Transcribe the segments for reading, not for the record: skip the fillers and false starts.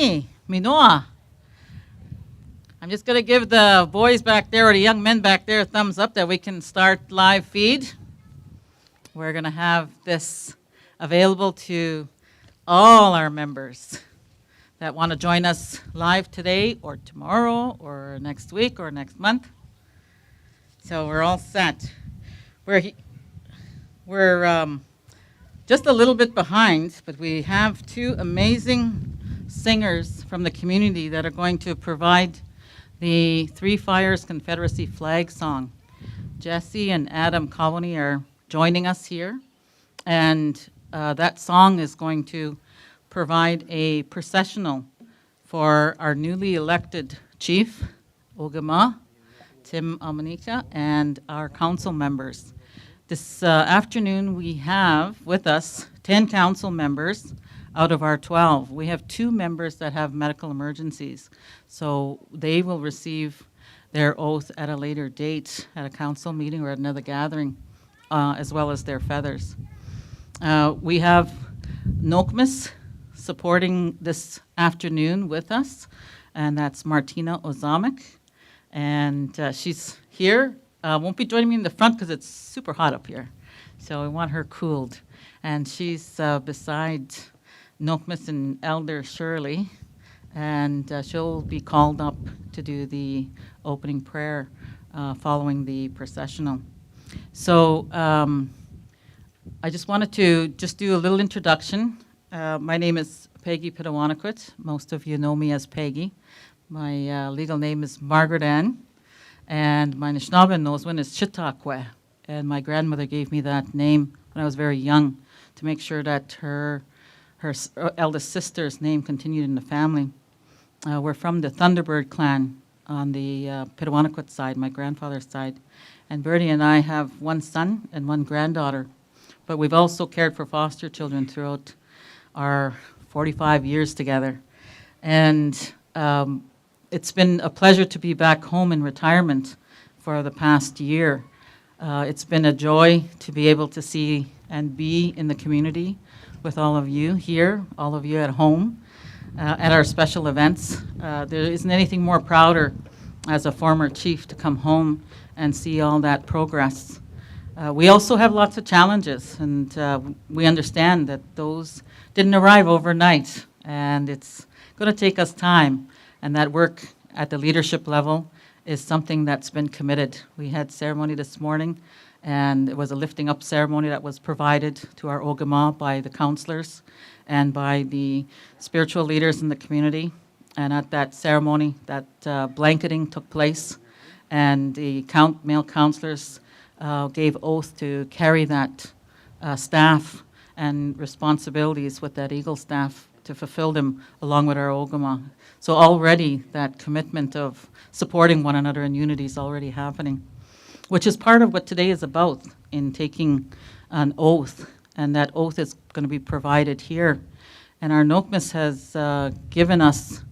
Hey, Minoa. I'm just going to give the boys back there or the young men back there a thumbs up that we can start live feed. We're going to have this available to all our members that want to join us live today or tomorrow or next week or next month. So we're all set. We're just a little bit behind, but we have two amazing singers from the community that are going to provide the Three Fires Confederacy flag song. Jesse and Adam Colony are joining us here, and that song is going to provide a processional for our newly elected chief, Ogama, Tim Amanika, and our council members. This afternoon we have with us 10 council members out of our 12. We have 2 members that have medical emergencies, so they will receive their oath at a later date at a council meeting or at another gathering, as well as their feathers. We have Nokmis supporting this afternoon with us, and that's Martina Ozamek, and she's here. Won't be joining me in the front because it's super hot up here, so we want her cooled. And she's beside Nokmis and Elder Shirley, and she'll be called up to do the opening prayer following the processional. So I just wanted to do a little introduction. My name is Peggy Pitawanakwit. Most of you know me as Peggy. My legal name is Margaret Ann, and my Anishinaabe Noswin is Chitakwe. And my grandmother gave me that name when I was very young to make sure that her eldest sister's name continued in the family. We're from the Thunderbird clan on the Pitawanakwit side, my grandfather's side. And Bertie and I have 1 son and 1 granddaughter. But we've also cared for foster children throughout our 45 years together. And it's been a pleasure to be back home in retirement for the past year. It's been a joy to be able to see and be in the community with all of you here, all of you at home, at our special events. There isn't anything more prouder as a former chief to come home and see all that progress. We also have lots of challenges, and we understand that those didn't arrive overnight, and it's going to take us time. And that work at the leadership level is something that's been committed. We had ceremony this morning, and it was a lifting up ceremony that was provided to our Ogama by the counselors and by the spiritual leaders in the community. And at that ceremony, that blanketing took place, and the male counselors gave oath to carry that staff and responsibilities with that Eagle staff to fulfill them along with our Ogama. So already that commitment of supporting one another in unity is already happening, which is part of what today is about in taking an oath, and that oath is going to be provided here. And our Nokmis has given us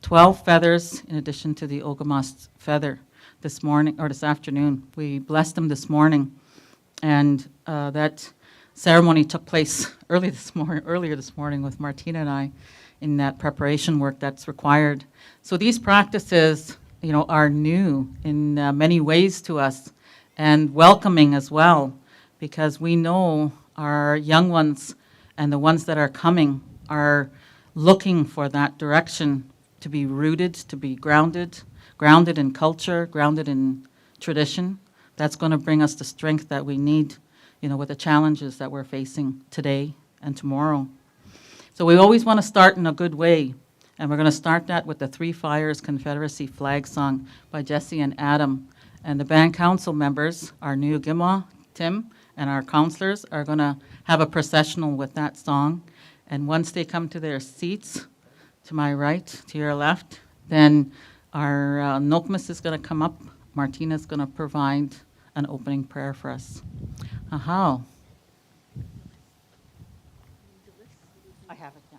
12 feathers in addition to the Ogama's feather this morning or this afternoon. We blessed them this morning, and that ceremony took place earlier this morning with Martina and I in that preparation work that's required. So these practices, are new in many ways to us and welcoming as well, because we know our young ones and the ones that are coming are looking for that direction to be rooted, to be grounded in culture, grounded in tradition. That's going to bring us the strength that we need, with the challenges that we're facing today and tomorrow. So we always want to start in a good way, and we're going to start that with the Three Fires Confederacy flag song by Jesse and Adam. And the band council members, our new Gima, Tim, and our counselors are going to have a processional with that song. And once they come to their seats, to my right, to your left, then our Nokmis is going to come up. Martina's going to provide an opening prayer for us. Aha. I have it, yeah.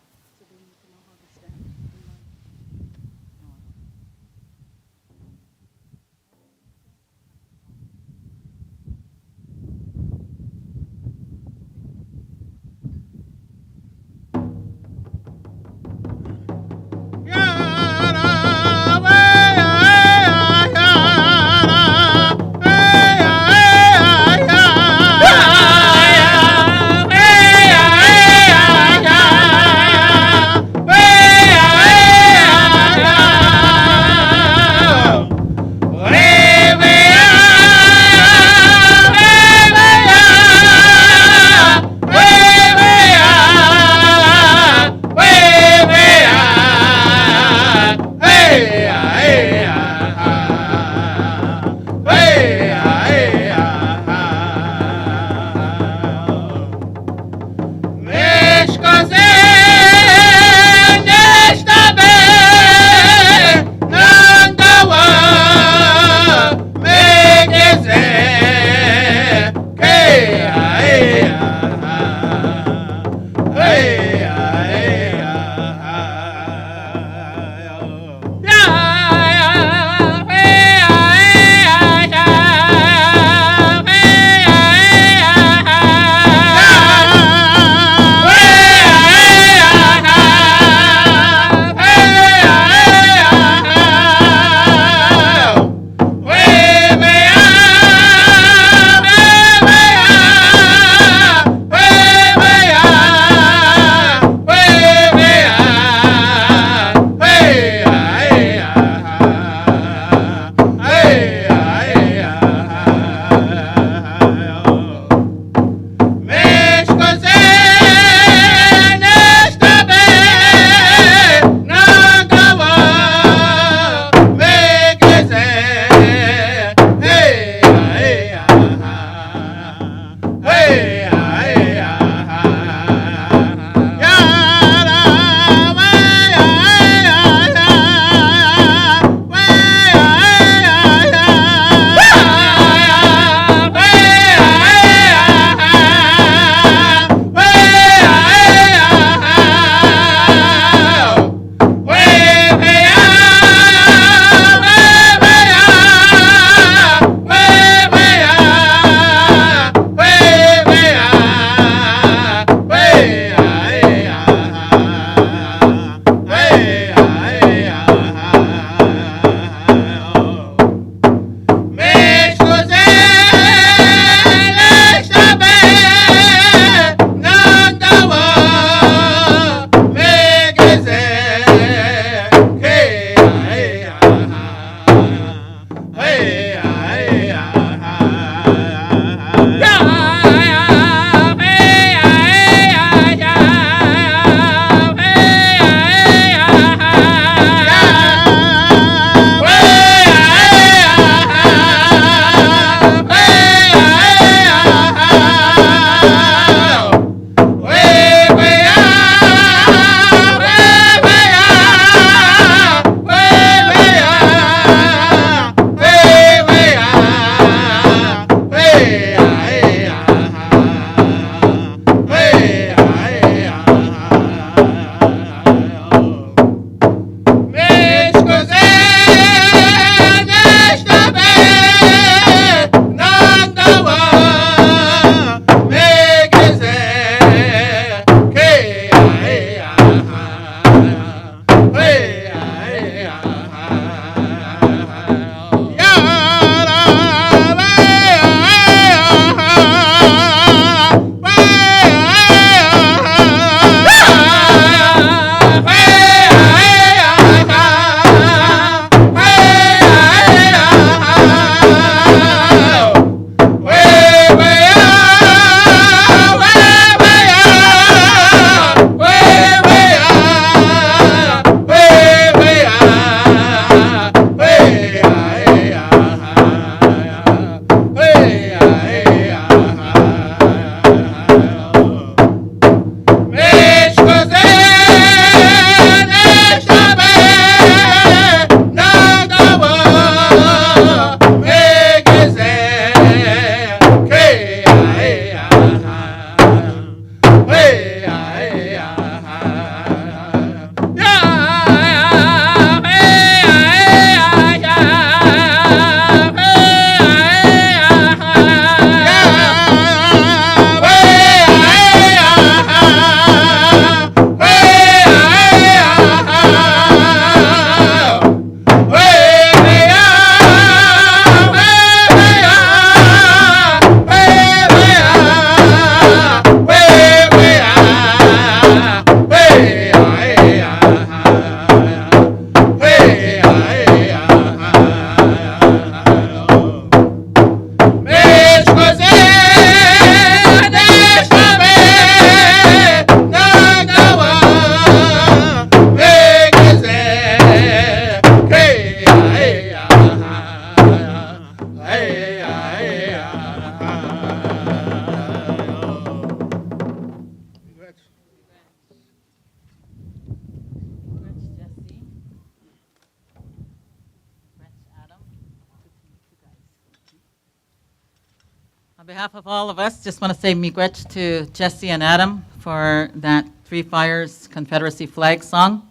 On behalf of all of us, just want to say miigwech to Jesse and Adam for that Three Fires Confederacy flag song.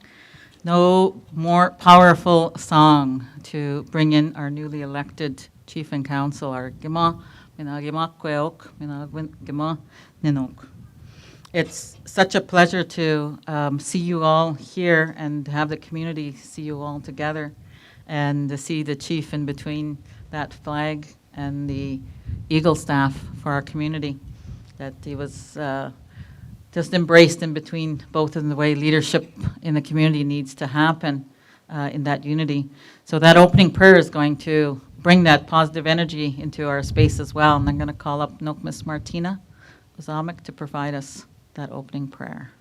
No more powerful song to bring in our newly elected chief and council, our Gima, Minagima Kweok, Minagima Ninok. It's such a pleasure to see you all here and have the community see you all together and to see the chief in between that flag and the Eagle staff for our community, that he was just embraced in between both in the way leadership in the community needs to happen in that unity. So that opening prayer is going to bring that positive energy into our space as well. And I'm going to call up Miss Martina Ozamek to provide us that opening prayer.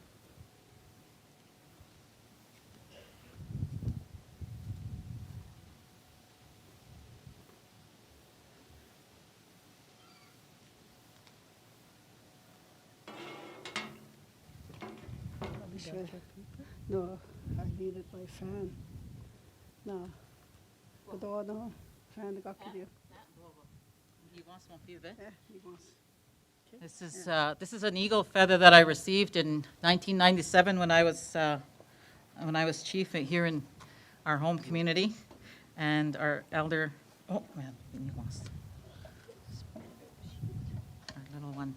No, I needed my fan. No. Kado no fan got you. This is an eagle feather that I received in 1997 when I was chief here in our home community, and our elder. Oh man, he lost. Our little one.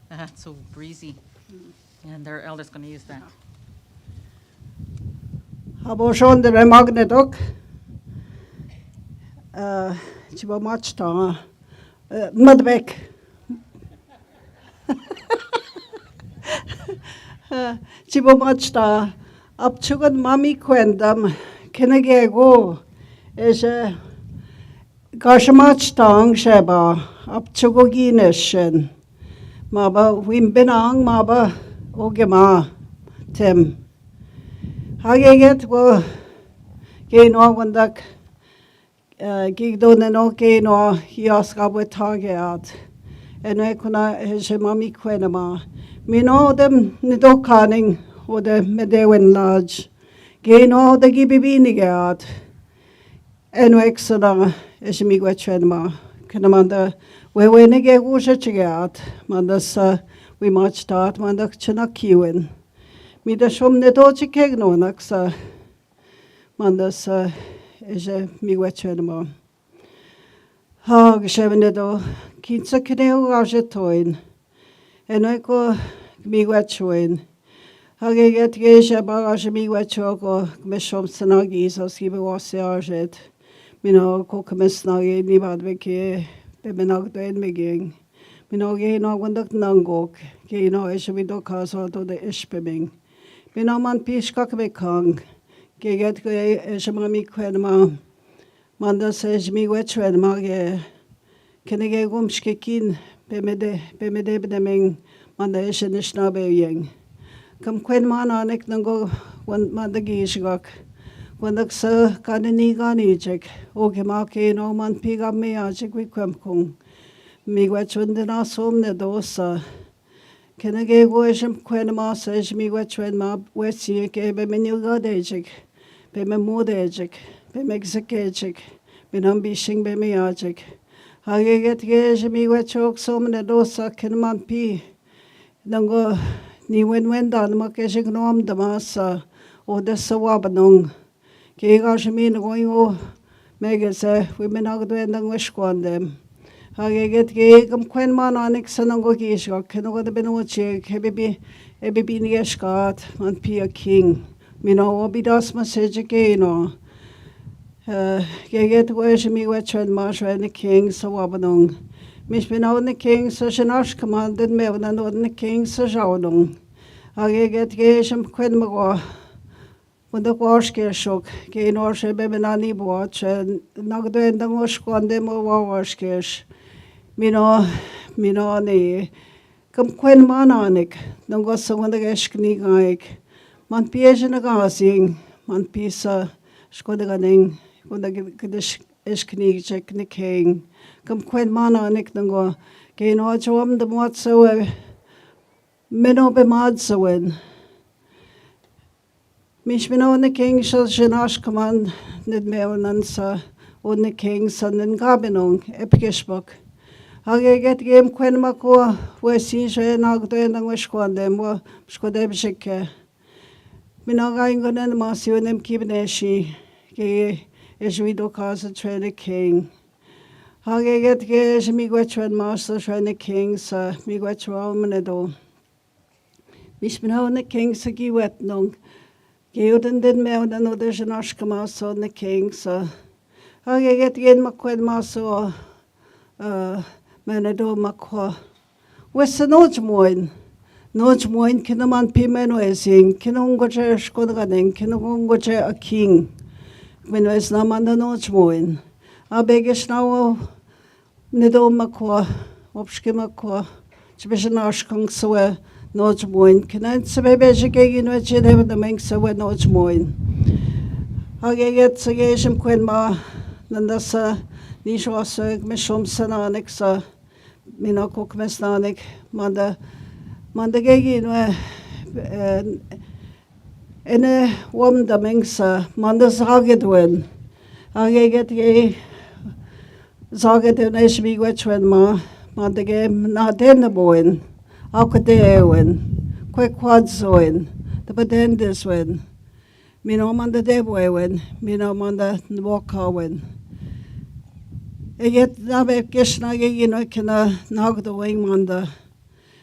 That's so breezy, and our elder's going to use that. Haboshon de magnetok. Chiba machta. Mudbeck. 집어맞다 앞축은 맘이 관담 kenegego is a gashamachstang sheba 앞축고 기네신 마바 윈benang 마바 오게마 템 하게get 고 게노 원닥 gigdonen 게노 hiaskabu tageat ene kuna hese mami kwenema mino dem nidokaning ode medewen lodge geino de gibibinigat eno exona hese migwetchenma kenamanda wewenige gushachigat mandas we much start mandak chanakiwen mida shomne dochikegno naksa mandas hese migwetchenma ha geshevenedo kinsa kneu gajetoin enoiko migwetchoin hageget gesha bagage migwetchoko meshom snagi so skibe wasiajet mino kokmesnagi nibadbeke bebenagdoen meging mino geino gondak nangok geino esbido kaso to de espeming mino man piskak bekang geget ge esmami kwenma manda sej migwetchwen mage kenege gumshkekin bemede bedeming manda eshnishna beyeng kam kwen mananek nango wan mandagi shgak wandak sa kanini gani chek oge make no man piga me achek wi kwemkung migwetchwen na somne dosa kenege go eshem kwen ma sej migwetchwen ma wesi ke be menu gadechek be memodechek be mexekechek benam bishing be me achek hageget ge migwetchok somne dosa kenman pi nango ni wen dan ma ke shignom damasa o de sawabanung ke ga shmin goyo megese wimenagdo endang weshkwandem hageget ge kam kwen man anik sanango ki shok kenogo de benoche kebebi ebebi nigeskat man pi a king mino obidas message ke no geget wesh migwetchwen ma shwen king sawabanung Mich bin auch ne King so schnasch commanded me und dann ne King so schaudung. Hageget geshem kwen mago. Und der Warschke schok ge no shebe benani boach nagdo endang oshkonde mo warschkesh. Mino ne kam kwen mananik nango songonde geshkni gaik. Man piejena gasing man pisa skode ganing und da gedesh eskni check ne King. Kam kwen mana nik nango geino chom de mot so meno be mad so wen mich mino ne king so shnash command nit me onansa on ne king son den gabenung epgespok hage get gem kwen mako we si she nag de nang weshkwande mo shkode bshike mino ga ingonen ma si onem kibneshi ge eswido kasa trade king hageget ge migwetchwen master shine king sa migwetchwa menedo mich bin hau ne king sa giwet nung geuden den me und no de shnash kama so ne king sa hageget gen makwen maso menedo makwa wesenoj moin kinaman pimeno esing kinongo che shkoda den kinongo che a king when es na man da noj moin abegesnau nido makwa opshkemakwa chbeshnaashkang soe noj moin kenan sebebe gegen wet hebben de meng soe noj moin hageget segeshem kwenma nandasa nishwase meshom sananexa minakok mesnanek manda gegen ene wom da mengsa manda sagedwen hageget ge Sage den es migwetchwen ma de gem na den boen akdewen kwad zoen de bedendes wen mino man de boen mino man de wakawen eget na be keshna ge ino kena nagdo wing manda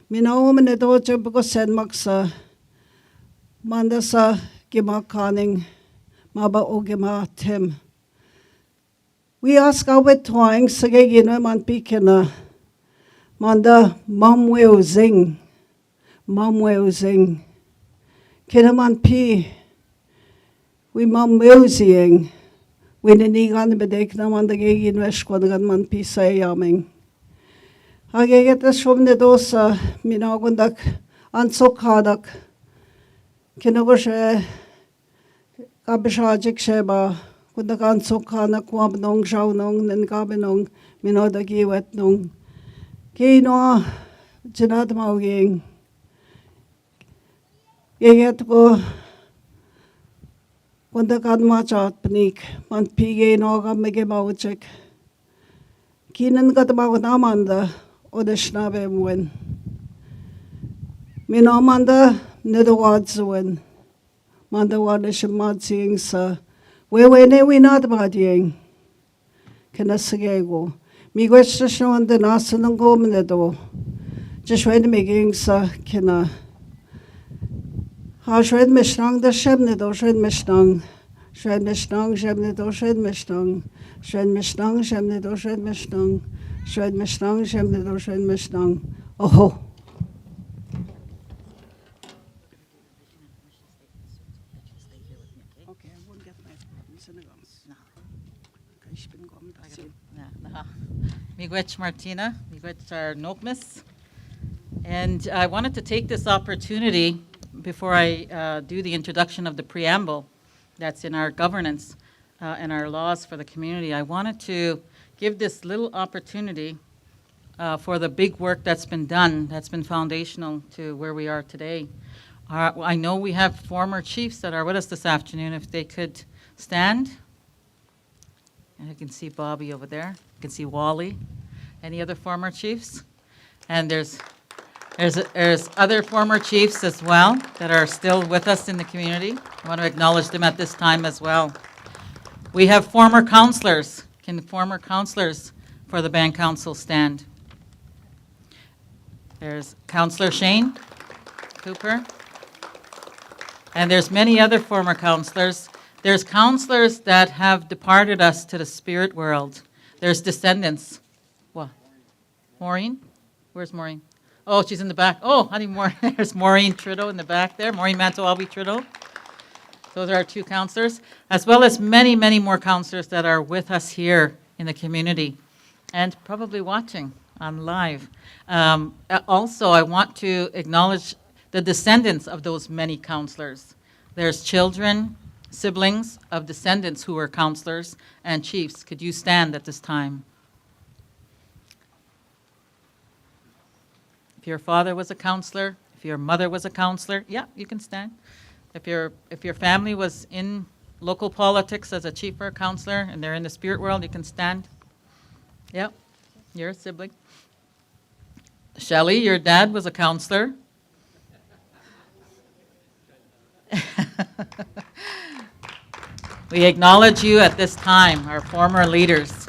mino man de doche bugo sen maksa manda sa gemakaning ma ba ogema tem we ask our twang sagegino man pikena manda mamweo zing Kinaman pi, we mam musing, we nigan bedek naman the gig in Westquanagan man pi say yamming. I get the shum the dosa, minagundak, ansokadak, kinogoshe, kabishajik sheba, kundak ansokana kwabnong, shawnong, then gabinong, minodagi wetnong. Kino, jinadmawing. Yeget ko, kundak anmachat panik, man pige noga mege mawchek. Kinan katamagot amanda. Odeshnabe mwen. Mino manda nedowadzuwen. Manda wadeshmatsing sa. Wewene winad badiyeng. Kenasagego. Migwestashon de nasanango mnedo. Jishwed meging sa kena. Ha shwed mishnang de shemnedo shwed mishnang. Shwed mishnang shemnedo shwed mishnang. Shwed mishnang shemnedo shwed mishnang. Shred mishnang, shemnedo, shred mishnang. Oh. Okay, I won't get my synagogues. No. Miigwech Martina, miigwech our Nokmis. And I wanted to take this opportunity before I do the introduction of the preamble that's in our governance and our laws for the community. I wanted to give this little opportunity for the big work that's been done, that's been foundational to where we are today. I know we have former chiefs that are with us this afternoon. If they could stand. And you can see Bobby over there. You can see Wally. Any other former chiefs? And there's other former chiefs as well that are still with us in the community. I want to acknowledge them at this time as well. We have former councillors. Can the former councillors for the band council stand? There's Councillor Shane Cooper. And there's many other former councillors. There's councillors that have departed us to the spirit world. There's descendants. What? Maureen? Where's Maureen? Oh, she's in the back. Oh, honey, there's Maureen Trudeau in the back there. Maureen Mantoalby Trudeau. Those are our two councillors, as well as many, many more councillors that are with us here in the community and probably watching on live. Also, I want to acknowledge the descendants of those many councillors. There's children, siblings of descendants who were councillors and chiefs. Could you stand at this time? If your father was a councillor, if your mother was a councillor, yeah, you can stand. If your family was in local politics as a chief or a councillor and they're in the spirit world, you can stand. Yep, you're a sibling. Shelley, your dad was a councillor. We acknowledge you at this time, our former leaders.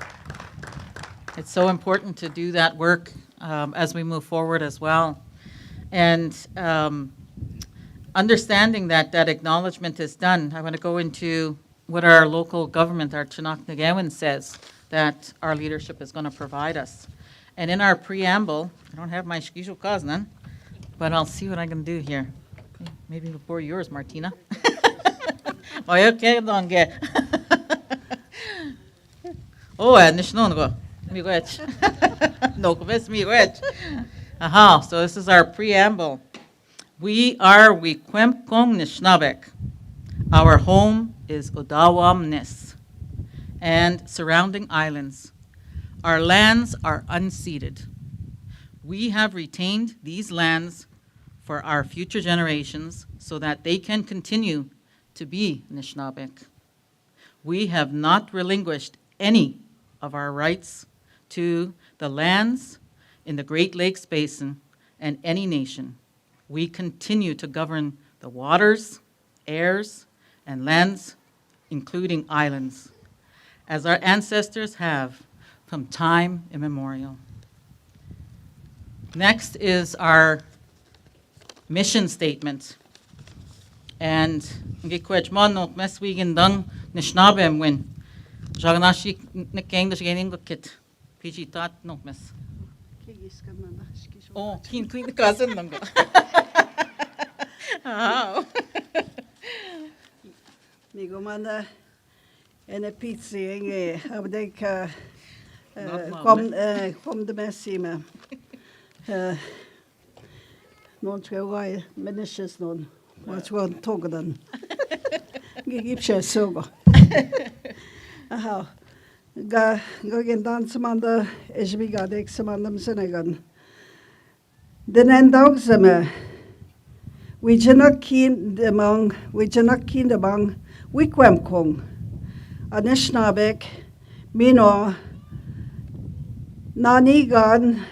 It's so important to do that work as we move forward as well. And understanding that acknowledgement is done, I want to go into what our local government, our Chinook-Nagawan, says that our leadership is going to provide us. And in our preamble, I don't have my shkishu kaznan, but I'll see what I can do here. Maybe before yours, Martina. Okay, don't get. Oh, nishnon go. Miigwech. No, miigwech. Aha, so this is our preamble. We are Wikwemkong Nishnabek. Our home is Odawamnis and surrounding islands. Our lands are unceded. We have retained these lands for our future generations so that they can continue to be Nishnabek. We have not relinquished any of our rights to the lands in the Great Lakes Basin and any nation. We continue to govern the waters, airs, and lands, including islands, as our ancestors have from time immemorial. Next is our mission statement. And ngikwejman no meswigin dang nishnabem win. Jagnashi nekeng da shigening kit. PG tat no mes. Oh, kin the cousin nang. Oh. Migomanda en pizza abdeka Not lovely. kom de messime. Non tregoi menishes non. What's one togadan. Gipshe soga. Aha. Ga gen dansamanda esbigadek samandam senegan. Den endagsame. We janak kin demang, we janak kin demang, we kwem kong. Anishnabek, mino, nanigan,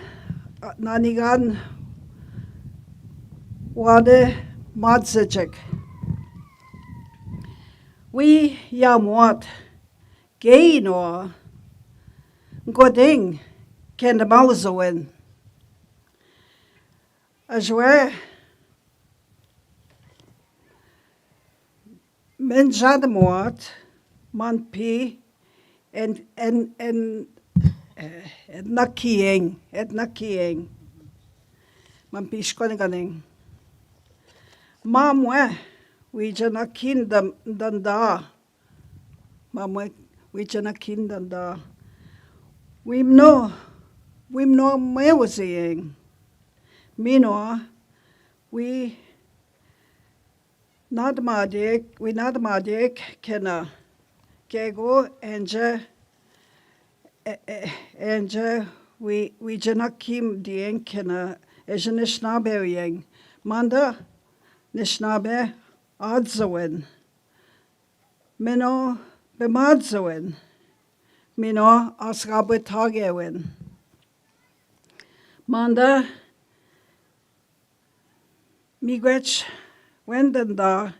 wade madsechek. We yamwat, gaino, goding, ken de mauzoen. Ajwe, men jademwat, man pi, en nakieng, et nakieng. Man pi skoniganing. Mamwe, we janakin danda. Mamwe, we janakin danda. Wimno mewasieng. Mino, we nadmadik kena. Kego enje we janakim dien kena ejenishnabe yeng. Manda nishnabe adzoen. Mino bemadzoen. Mino asrabetagewen. Manda migrech wendenda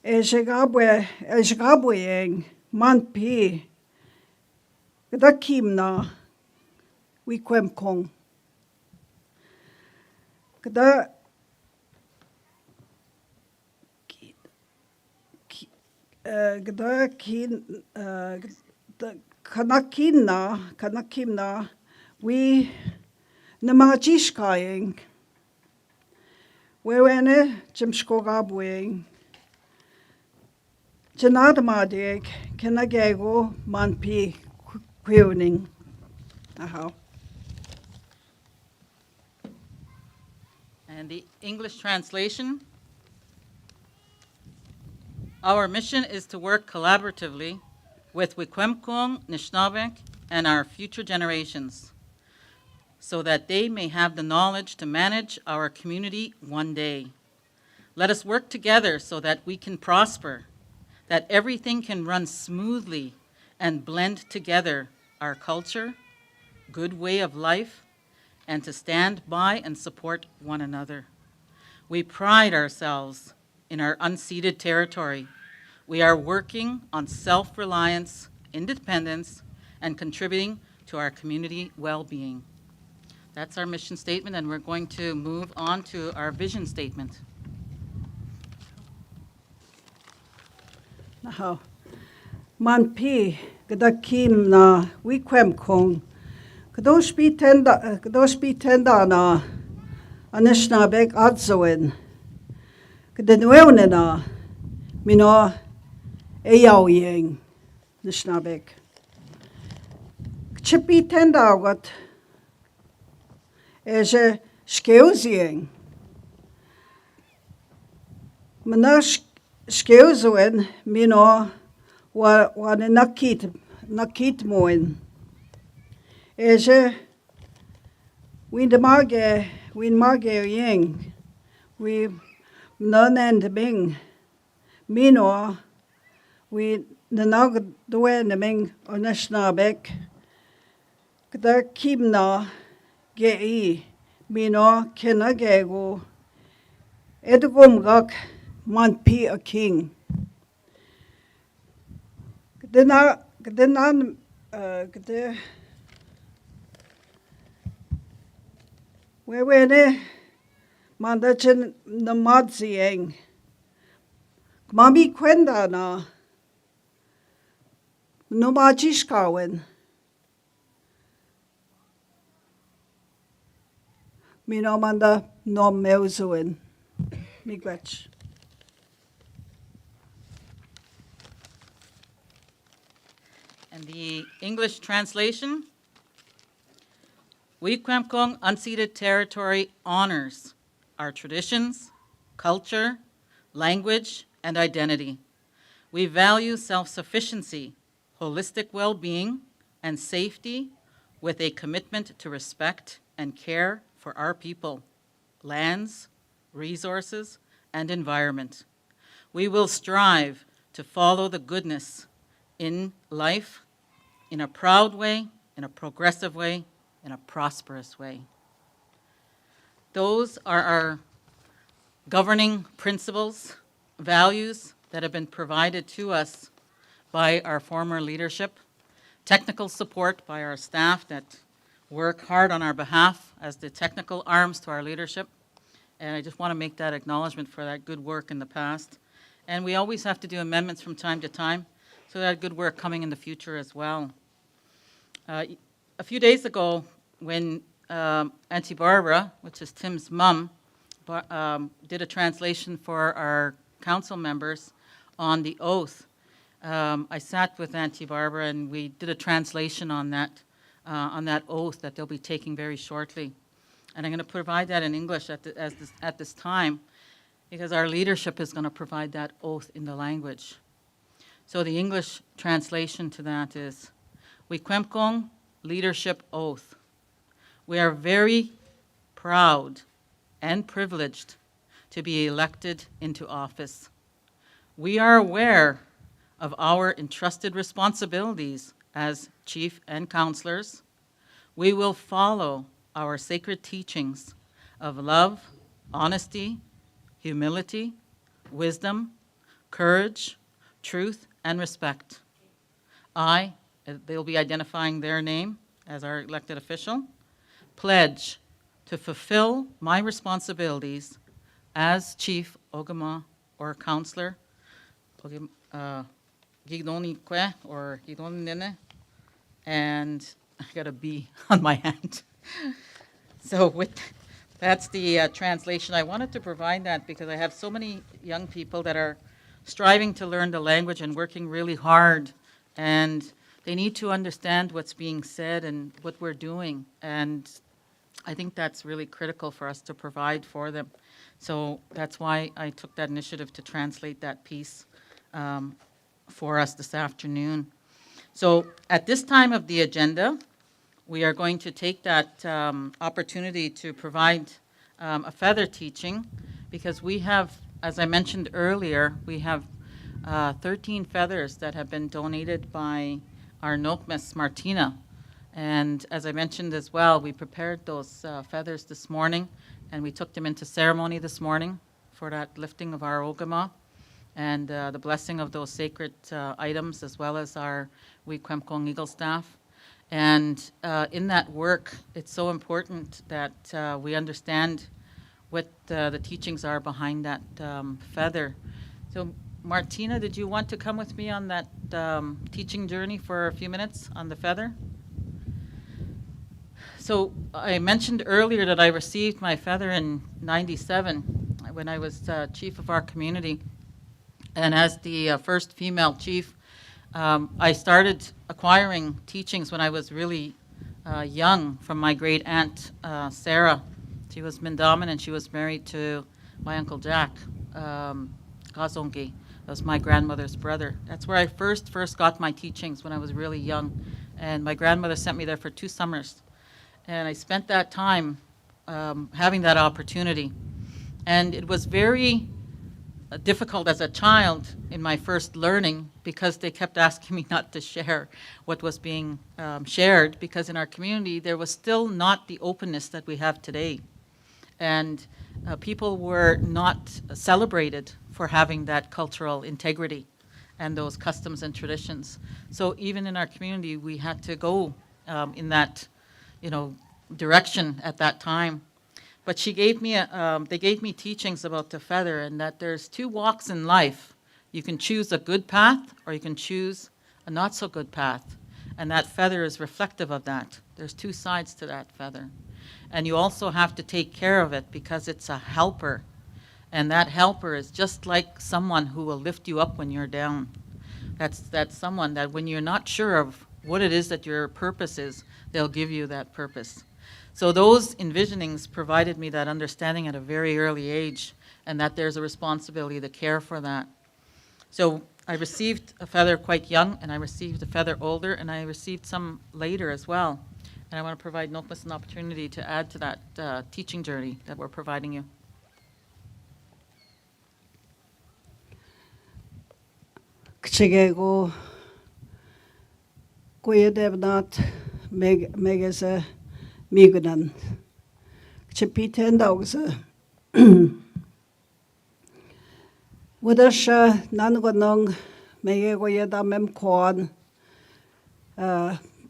ejigabwe yeng man pi gda kimna we kwem kong gda kanakimna we namajishkayeng wewene jimshkogabweng janadamadig kenagego manpi kweuning. Aha. And the English translation. Our mission is to work collaboratively with Wikwemkong, Nishnawek, and our future generations so that they may have the knowledge to manage our community one day. Let us work together so that we can prosper, that everything can run smoothly and blend together our culture, good way of life, and to stand by and support one another. We pride ourselves in our unceded territory. We are working on self-reliance, independence, and contributing to our community well-being. That's our mission statement, and we're going to move on to our vision statement. Aha. Manpi gda kimna we kwem kong. Kadosh bi tenda na anishnabek adzoen. Gda na mino eyawyeng nishnabek. Chipi tenda got eje skeuzieng. Manash skeuzoen mino wa ne nakit moen. Eje win mage yeng. We none and bing. Mino we nanag doen ming oneshnabek. Kda kimna gei mino kenagego edgumgak man pi a king. Gdenan wewene mandachin namadzieng. Mami kwenda na numajishkawen. Mino manda no meuzuin. Miigwech. And the English translation, Wikwemkong unceded territory honors our traditions, culture, language, and identity. We value self-sufficiency, holistic well-being, and safety with a commitment to respect and care for our people, lands, resources, and environment. We will strive to follow the goodness in life in a proud way, in a progressive way, in a prosperous way. Those are our governing principles, values that have been provided to us by our former leadership, technical support by our staff that work hard on our behalf as the technical arms to our leadership. And I just want to make that acknowledgement for that good work in the past. And we always have to do amendments from time to time, so that good work coming in the future as well. A few days ago, when Auntie Barbara, which is Tim's mom, did a translation for our council members on the oath, I sat with Auntie Barbara and we did a translation on that oath that they'll be taking very shortly. And I'm going to provide that in English at this time, because our leadership is going to provide that oath in the language. So the English translation to that is, Wikwemkong Leadership Oath. We are very proud and privileged to be elected into office. We are aware of our entrusted responsibilities as chief and councillors. We will follow our sacred teachings of love, honesty, humility, wisdom, courage, truth, and respect. They'll be identifying their name as our elected official, pledge to fulfill my responsibilities as chief Ogama or councillor, Gigdoni or Gigdoni, and I got a B on my hand. So that's the translation. I wanted to provide that because I have so many young people that are striving to learn the language and working really hard, and they need to understand what's being said and what we're doing. And I think that's really critical for us to provide for them. So that's why I took that initiative to translate that piece for us this afternoon. So at this time of the agenda, we are going to take that opportunity to provide a feather teaching, because we have, as I mentioned earlier, we have 13 feathers that have been donated by our Nokmes Martina. And as I mentioned as well, we prepared those feathers this morning, and we took them into ceremony this morning for that lifting of our Ogama and the blessing of those sacred items, as well as our Wikwemkong Eagle staff. And in that work, it's so important that we understand what the teachings are behind that feather. So Martina, did you want to come with me on that teaching journey for a few minutes on the feather? So I mentioned earlier that I received my feather in '97 when I was chief of our community. And as the first female chief, I started acquiring teachings when I was really young from my great aunt, Sarah. She was Mindaman, and she was married to my Uncle Jack, Kazongi. That was my grandmother's brother. That's where I first got my teachings, when I was really young. And my grandmother sent me there for 2 summers. And I spent that time having that opportunity. And it was very difficult as a child in my first learning, because they kept asking me not to share what was being shared, because in our community there was still not the openness that we have today. And people were not celebrated for having that cultural integrity and those customs and traditions. So even in our community, we had to go in that, direction at that time. But they gave me teachings about the feather, and that there's 2 walks in life. You can choose a good path, or you can choose a not so good path. And that feather is reflective of that. There's 2 sides to that feather. And you also have to take care of it, because it's a helper. And that helper is just like someone who will lift you up when you're down. That's someone that when you're not sure of what it is that your purpose is, they'll give you that purpose. So those envisionings provided me that understanding at a very early age, and that there's a responsibility to care for that. So I received a feather quite young, and I received a feather older, and I received some later as well. And I want to provide Nokmas an opportunity to add to that teaching journey that we're providing you. Kchigego Kuya Devnat Megasa Migunan. Chipiten Dogsa Wudasha Nangonong Megagoyada Mem Kwan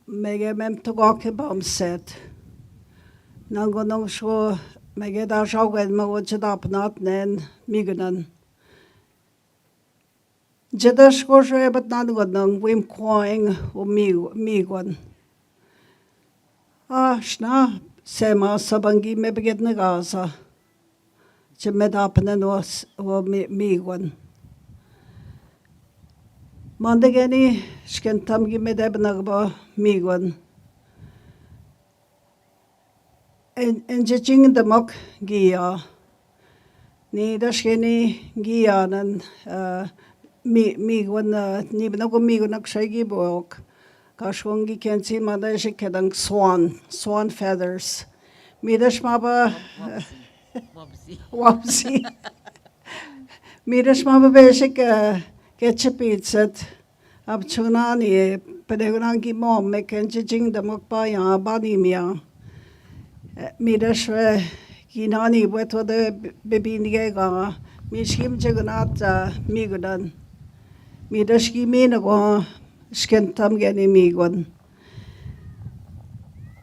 Mega Mem Togoke Bomb set. Nangonong Sho Megada Shawed Mawachadap Not Nen Migunan. Jadash Goshe but Nangonong Wim Quoing or Miguan. Shna Sema Sabangi Mebeget Nagaza. Chimedapana was or Miguan. Mondagani Skentamgi Medebnagba Miguan. And judging the mock Gia. Nidashkeni Gian and Miguan Nibanago Miguanak Shaggy Book. Kashwongi can see Madashikadang swan feathers. Midashmaba Wapsi. Midashmaba basic ketchupitsat Abchunani, Pedagonangi mom, making judging the Mokbaya, Banimia. Midashre Ginani, wet or the Bibiniga, Mishkim Jaganata, Migudan. Midashki Minago. Skentam geni migon.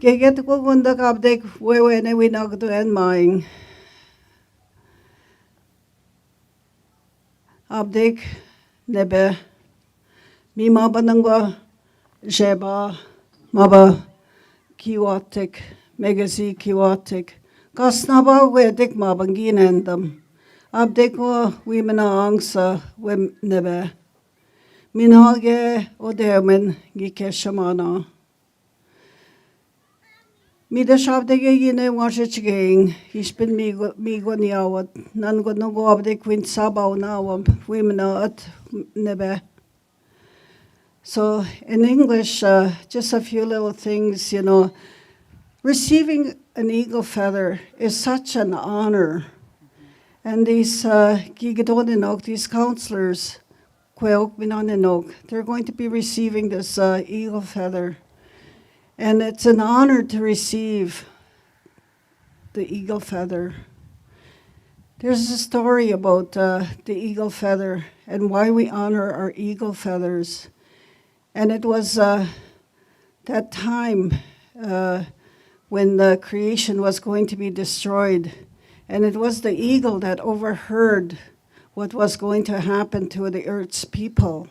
Geget ko gunda kabdek wewe ne winag to en maing. Abdek nebe mi mabanangwa jeba maba kiwatek megasi kiwatek. Kasnaba wedek mabangin endam. Abdek ko wimena angsa wem nebe. Minhage odemen gike shamana. Mida shabdege yine washeching, ispin migo niawat, nan go no go abde quint sabao now, women at nebe. So in English, just a few little things, receiving an eagle feather is such an honor. And these Gigadodinok, these counselors, they're going to be receiving this eagle feather. And it's an honor to receive the eagle feather. There's a story about the eagle feather and why we honor our eagle feathers. And it was that time when the creation was going to be destroyed. And it was the eagle that overheard what was going to happen to the earth's people.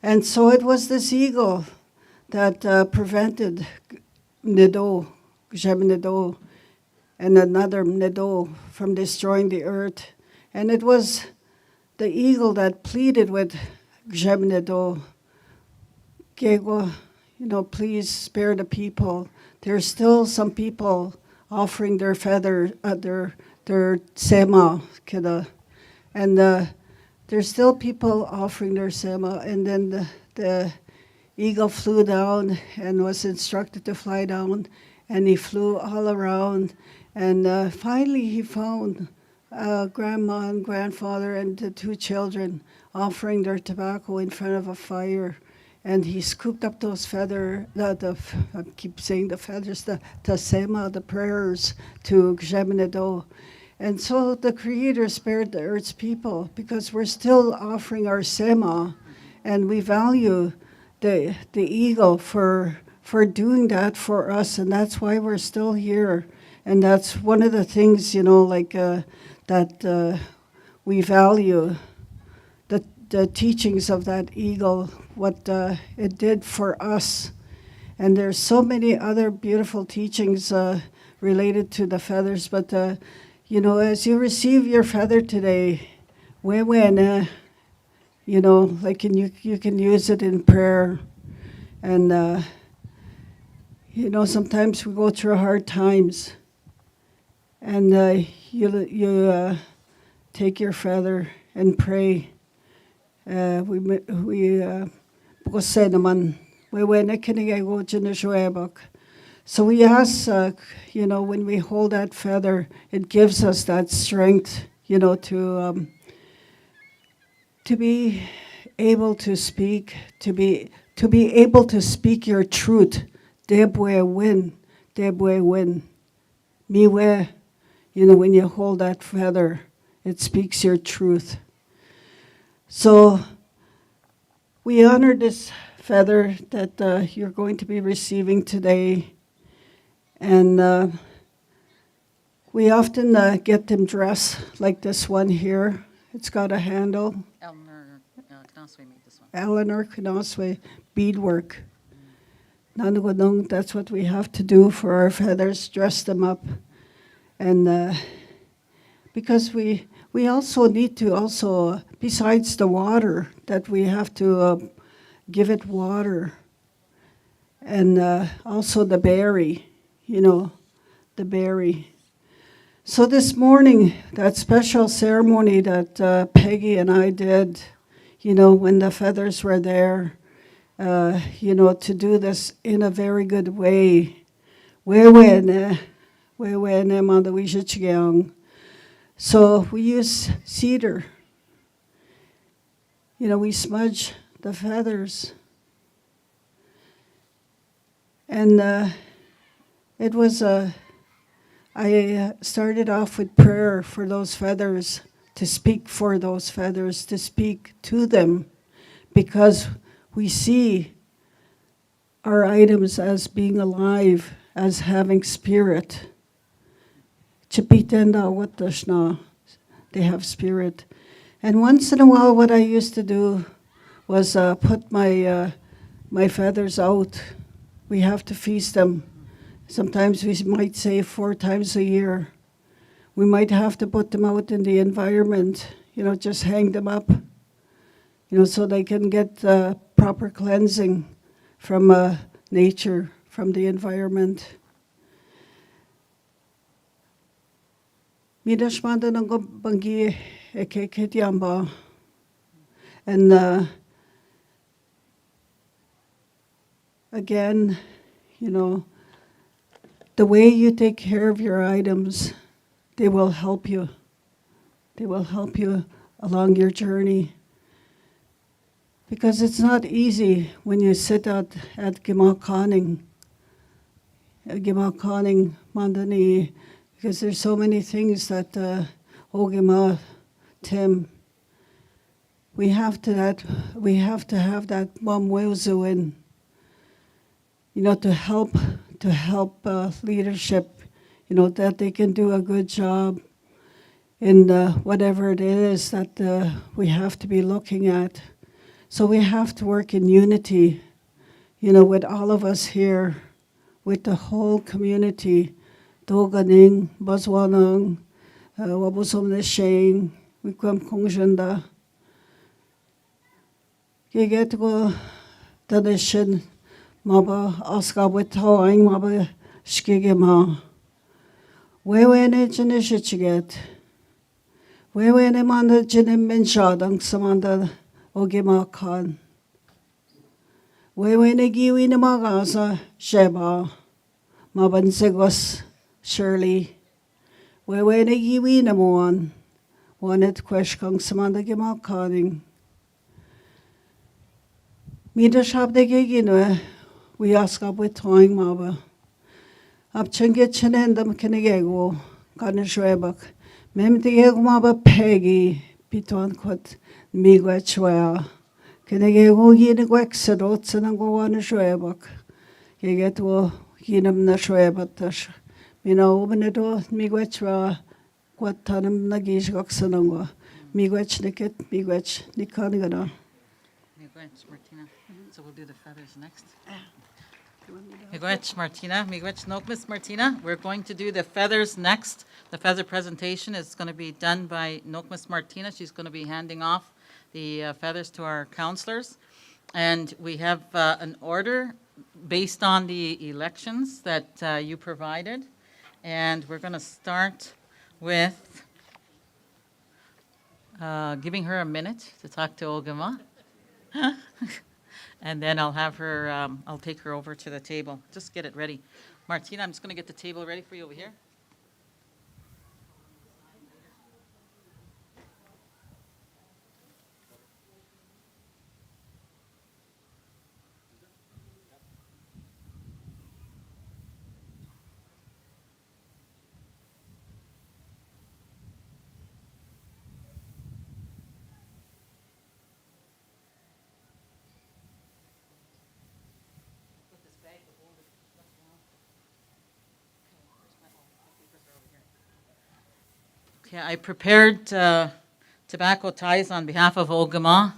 And so it was this eagle that prevented Nido, Gzeb Nido, and another Nido from destroying the earth. And it was the eagle that pleaded with Gzeb Nido, Gego, please spare the people. There's still some people offering their feather, their sema, kida. And there's still people offering their sema, and then the eagle flew down and was instructed to fly down, and he flew all around, and finally he found grandma and grandfather and the two children offering their tobacco in front of a fire, and he scooped up those feathers, I keep saying the feathers, the sema, the prayers to Gzeb Nido. And so the Creator spared the earth's people because we're still offering our sema, and we value the eagle for doing that for us, and that's why we're still here. And that's one of the things, that we value, the teachings of that eagle, what it did for us. And there's so many other beautiful teachings related to the feathers, but as you receive your feather today, you can use it in prayer. And, sometimes we go through hard times. And you take your feather and pray. Bukose naman, wewene kinigego jinashuebak. So we ask, when we hold that feather, it gives us that strength, to be able to speak, to be able to speak your truth. Debwe win, miwe. When you hold that feather, it speaks your truth. So we honor this feather that you're going to be receiving today. And we often get them dressed like this one here. It's got a handle. Eleanor Knoswe made this one. Eleanor Knoswe beadwork. Nanugudung, that's what we have to do for our feathers, dress them up. And because we also need to besides the water, that we have to give it water. And also the berry, the berry. So this morning, that special ceremony that Peggy and I did, when the feathers were there, to do this in a very good way. So we use cedar. We smudge the feathers. And it was I started off with prayer for those feathers, to speak for those feathers, to speak to them, because we see our items as being alive, as having spirit. Chipitenda watashna, they have spirit. And once in a while, what I used to do was put my feathers out. We have to feast them. Sometimes we might say 4 times a year. We might have to put them out in the environment, just hang them up, so they can get proper cleansing from nature, from the environment. Midashmanda nango bangi ekeketiamba. And again, the way you take care of your items, they will help you. They will help you along your journey. Because it's not easy when you sit out at Gimakaning Mandani, because there's so many things that Ogima, Tim, we have to have that Mamwezu in, to help leadership, that they can do a good job in whatever it is that we have to be looking at. So we have to work in unity, with all of us here, with the whole community. Doganing, Baswanang, Wabusom Neshang, Wikwam Kongjanda. Gigetgo Danishin, Maba Oscar with Toing, Maba Skigema. Wewene Janishichiget. Wewene Manda Jinim Menshadang Samanda Ogima Khan. Wewene Giwi Namagasa, Sheba, Mabansegos. Shirley, wewene giwi na moan, wanet kweshkang samanda gemakaning. Mida shabde geginwe, we ask up with toing maba. Up chenge chenendam kenegego, ganishwebak, memtigego maba Peggy, pituan kot migwechwea. Kenegego yinigwexedots and go on a shwebak. Gegetwo yinam na shwebatash. Ubenedo migwechwa quatanum nagish goxanangwa. Migwech niket, migwech nikanigana. Migwech, Martina. So we'll do the feathers next. Migwech, Martina. Migwech, Nokmis, Martina. We're going to do the feathers next. The feather presentation is going to be done by Nokmis Martina. She's going to be handing off the feathers to our counselors. And we have an order based on the elections that you provided. And we're going to start with giving her a minute to talk to Ogama. And then I'll have her, I'll take her over to the table. Just get it ready. Martina, I'm just going to get the table ready for you over here. Okay, I prepared tobacco ties on behalf of Ogama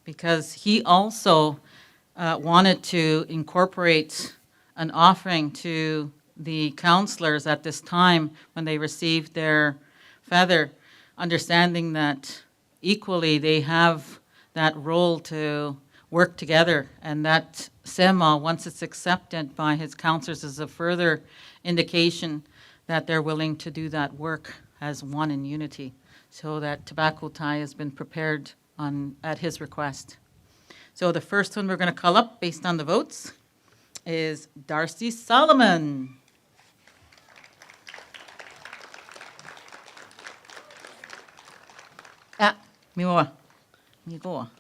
because he also wanted to incorporate an offering to the counselors at this time when they received their feather, understanding that equally they have that role to work together, and that SEMA, once it's accepted by his counselors, is a further indication that they're willing to do that work as one in unity. So that tobacco tie has been prepared at his request. So the first one we're going to call up based on the votes is Darcy Solomon. Ah, Miwa. Miwa.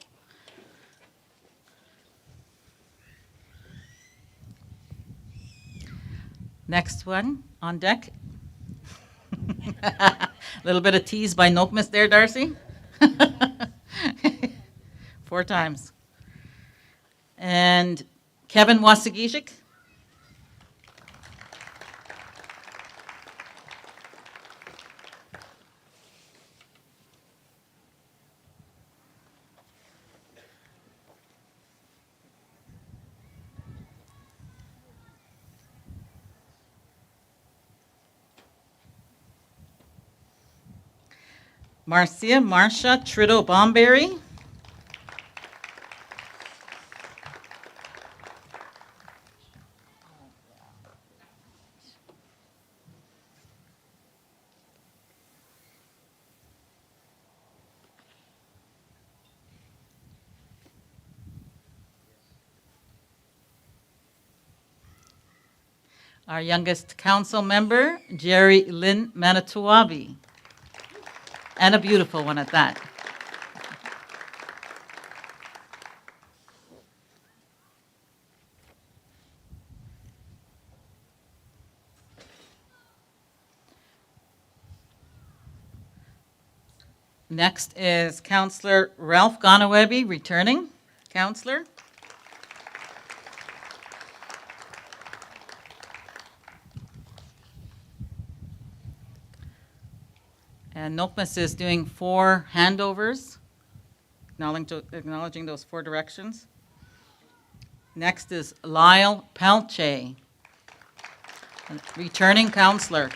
Next one on deck. A little bit of tease by Nokmis there, Darcy. 4 times. And Kevin Wasagishik. Marcia Trido Bomberry. Our youngest council member, Jerry Lynn Manitowabi. And a beautiful one at that. Next is Councillor Ralph Gonawebi, returning councillor. And Nokmis is doing 4 handovers, acknowledging those 4 directions. Next is Lyle Pelche, returning councillor.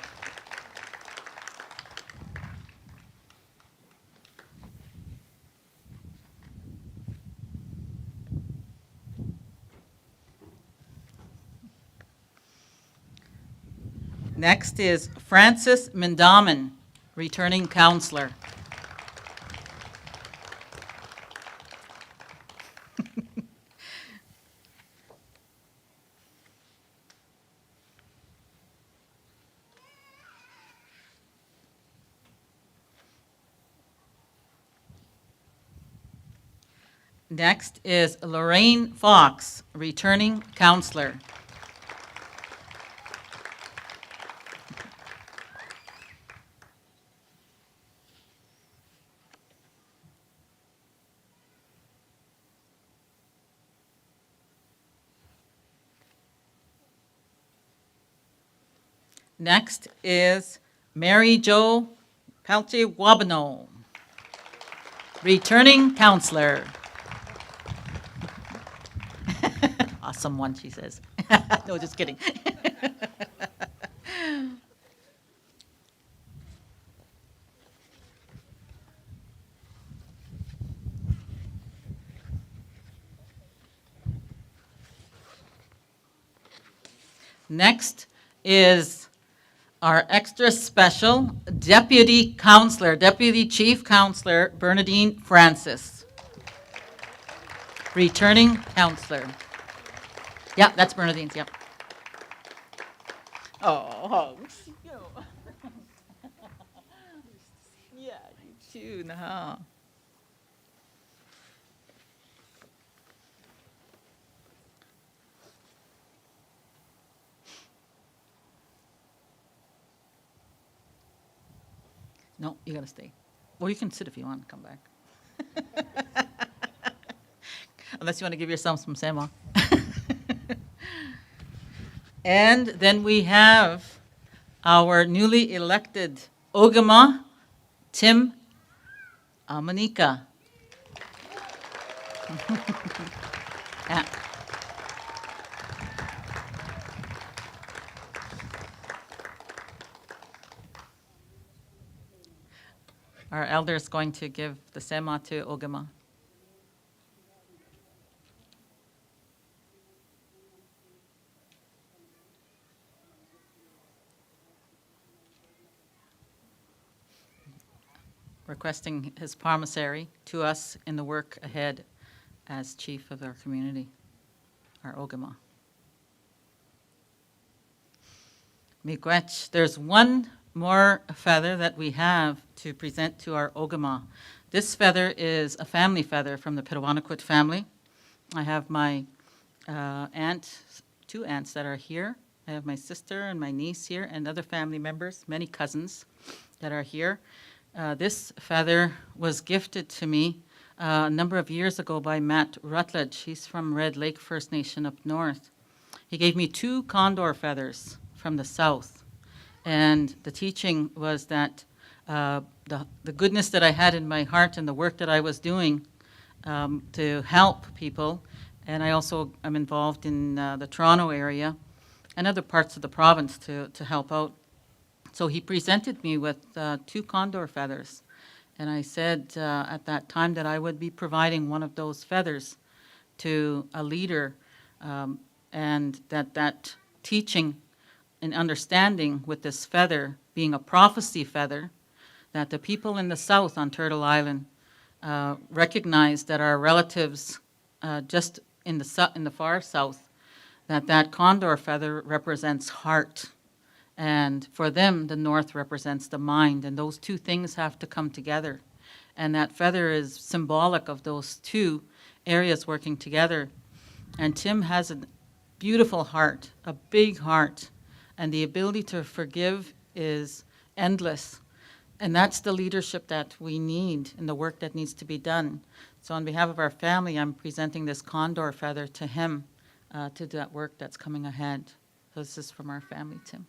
Next is Francis Mindaman, returning councillor. Next is Lorraine Fox, returning councillor. Next is Mary Jo Pelche Wabano, returning councillor. Awesome one, she says. No, just kidding. Next is our extra special Deputy Counselor, Deputy Chief Counselor Bernadine Francis. Returning Counselor. Yeah, that's Bernadine's, yep. Oh, hugs. Yeah, you too, no. No, you gotta stay. Well, you can sit if you want, come back. Unless you want to give yourself some sema. And then we have our newly elected Ogama Tim Amanika. Yeah. Our elder is going to give the sema to Ogama. Requesting his promissory to us in the work ahead as chief of our community, our Ogama. Miigwech, there's one more feather that we have to present to our Ogama. This feather is a family feather from the Pitawanakwit family. I have my aunt, two aunts that are here. I have my sister and my niece here and other family members, many cousins that are here. This feather was gifted to me a number of years ago by Matt Rutledge. He's from Red Lake First Nation up north. He gave me 2 condor feathers from the south. And the teaching was that the goodness that I had in my heart and the work that I was doing to help people, and I also am involved in the Toronto area and other parts of the province to help out. So he presented me with 2 condor feathers. And I said at that time that I would be providing one of those feathers to a leader, and that teaching and understanding with this feather being a prophecy feather, that the people in the south on Turtle Island recognize that our relatives just in the far south, that condor feather represents heart. And for them, the north represents the mind, and those 2 things have to come together. And that feather is symbolic of those 2 areas working together. And Tim has a beautiful heart, a big heart, and the ability to forgive is endless. And that's the leadership that we need in the work that needs to be done. So on behalf of our family, I'm presenting this condor feather to him to do that work that's coming ahead. So this is from our family, Tim.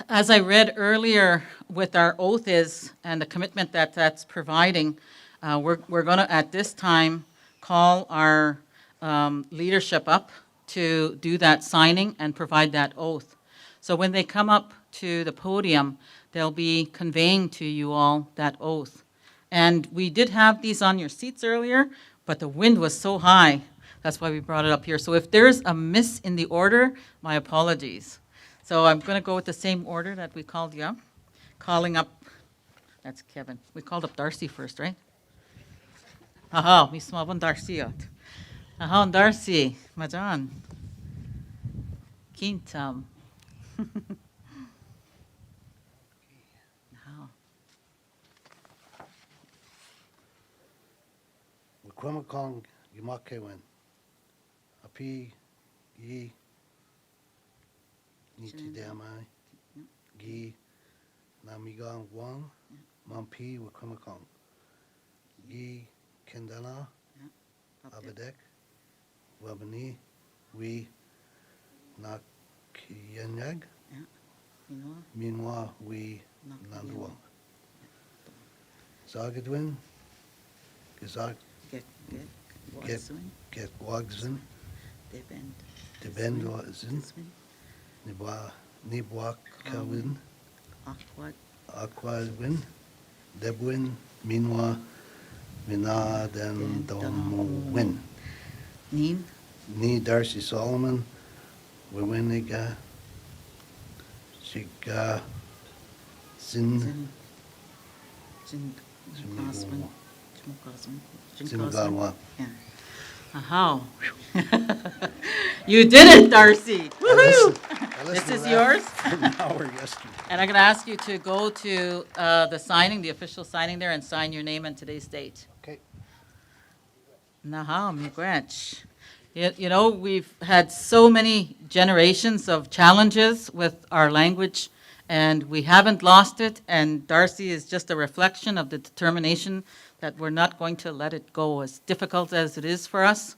As I read earlier, with our oath is, and the commitment that that's providing, we're going to, at this time, call our leadership up to do that signing and provide that oath. So when they come up to the podium, they'll be conveying to you all that oath. And we did have these on your seats earlier, but the wind was so high, that's why we brought it up here. So if there's a miss in the order, my apologies. So I'm going to go with the same order that we called you up. Calling up, that's Kevin. We called up Darcy first, right? Aha, mismo von Darcy at. Aha, Darcy, Majan. Kintam. Aha. Wikwemikong Gimakewin. Api Yi Nitidamai Gi Namigang Wang Mampi Wikwemikong. Gi Kendana Abedek Wabani We Nakyenyag Minwa, Minwa We Nakyanwang. Nanduang. Zagadwin Gazak Get, Get- Wadswin, Get Wagsvin Debend, Debendwazin Swin, Nibwak Kawin Aquad, Aquadwin Debwin Minwa Mina Den Win Nin, Ni Darcy Solomon Wewiniga Shiga Sin Zin, Jin, Coswin, Jimokoswin, Zimagalwa. Yeah. Aha. You did it, Darcy. Woohoo! This is yours. An hour yesterday. And I'm going to ask you to go to the signing, the official signing there, and sign your name and today's date. Okay. Naha, miigwech. You know, we've had so many generations of challenges with our language, and we haven't lost it. And Darcy is just a reflection of the determination that we're not going to let it go, as difficult as it is for us.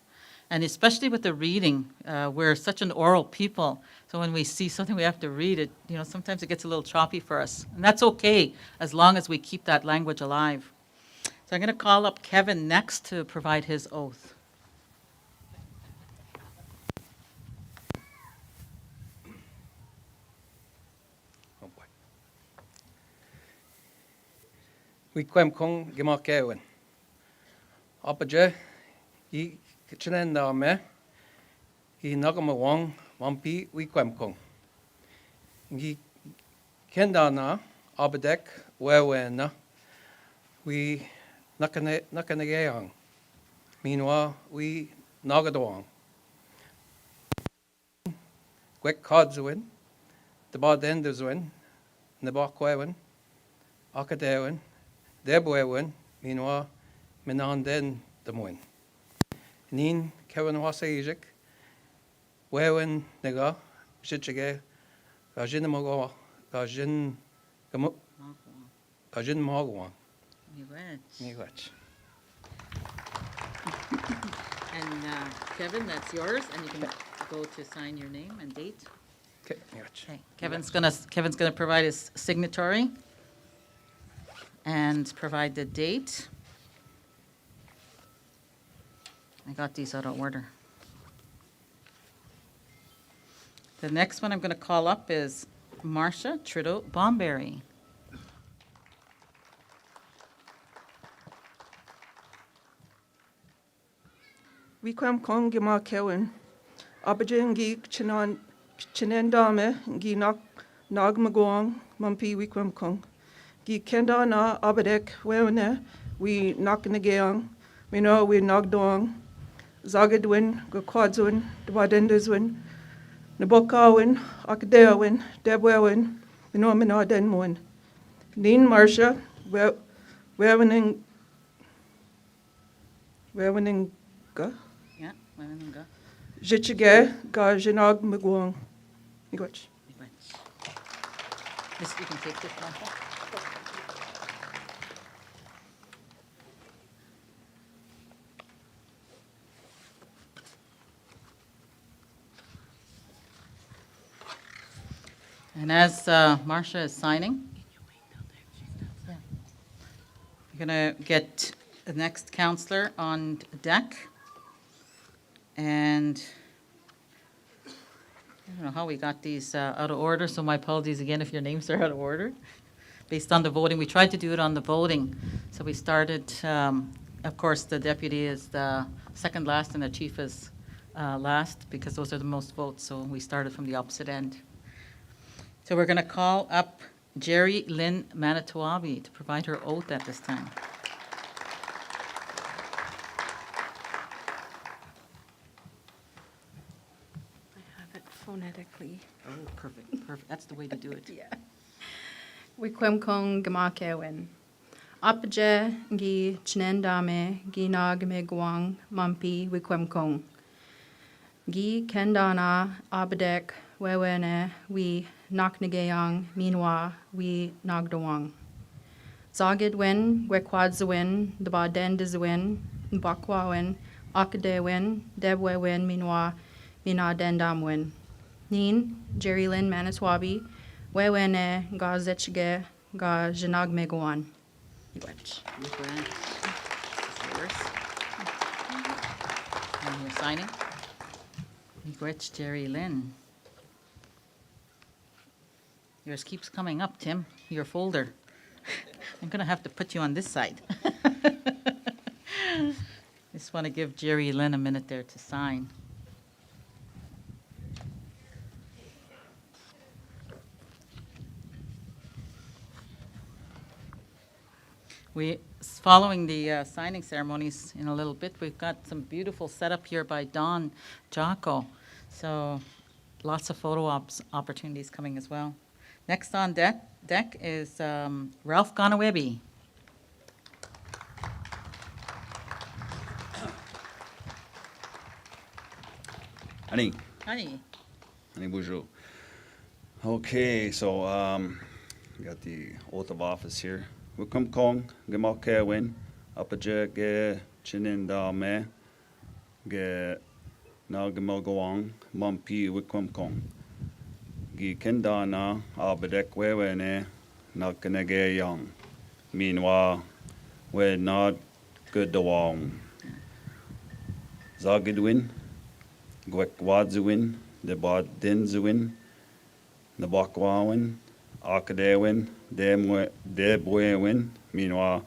And especially with the reading, we're such an oral people. So when we see something, we have to read it. You know, sometimes it gets a little choppy for us. And that's okay, as long as we keep that language alive. So I'm going to call up Kevin next to provide his oath. Oh boy. Wikwem kong gimakewen. Apaje, I kitchenen na me, I nagamawang wampi wikwem kong. I kendana abadek wewena, we nakanagayang. Meanwhile, we nagadawang. Gwek kadzwin, the badendazwin, Nabakwewen, Akadewen, Debwewen, meanwhile, Minanden the Moin. Nin Kevin Wasajik, Wewen Nega, Shichige, Gajin Mogo, Gajin Mogwan. Miigwech. And Kevin, that's yours, and you can go to sign your name and date. Okay, miigwech. Okay, Kevin's gonna provide his signatory and provide the date. I got these out of order. The next one I'm gonna call up is Marcia Trudeau Bomberry. Wikwam kong gima kewin. Abajin gi chinen dame gi nag magwang mampi wikwam kong. Gi kenda na abadek wewne we nak nageang. We know we nag doang. Zagadwin, go quadzwin, dwadendazwin. Nabokawin, akdeawin, debwewin. We know mina den moin. Nin Marcia, wewening ga. Yeah, Marinunga. Jichige ga jinag magwang. Miigwech. This, you can take this one. And as Marcia is signing, you're going to get the next counselor on deck. And I don't know how we got these out of order, so my apologies again if your names are out of order. Based on the voting, we tried to do it on the voting. So we started, of course, the deputy is the second last and the chief is last because those are the most votes. So we started from the opposite end. So we're going to call up Jerry Lynn Manitowabi to provide her oath at this time. phonetically. Oh, perfect, perfect. That's the way to do it. Yeah. Wikwem kong gamakewin. Apaje gi chnendame gi nagme guang mampi wikwem kong. Gi kendana abadek wewene we naknageyang minwa we nagdawang. Zagid win, wekwadzawin, the badendazwin, bakwawin, akadewin, debwewin minwa mina dendamwin. Nin, Jerry Lynn Manaswabi, wewene ga zechge ga janagmegawan. Miigwech. Miigwech. Yours. And you're signing? Miigwech, Jerry Lynn. Yours keeps coming up, Tim, your folder. I'm going to have to put you on this side. Just want to give Jerry Lynn a minute there to sign. Following the signing ceremonies in a little bit, we've got some beautiful setup here by Don Jocko. So lots of photo ops opportunities coming as well. Next on deck is Ralph Gonawebi. Honey, Honey. bonjour. Okay, so we got the oath of office here. Wikum Kong, Gamal Kewin, Apaja Ge Chinin Da Me, Ge Nagamal Goang, Mampi Wikum Kong. Gi Kendana, Abadek Wewene, Nakanege Yang. Meanwhile, we're not good the wong. Zagidwin, Gwekwadzuwin, the Bod Dinzuwin, the Bakwawin, Akadewin, Debwewin, meanwhile,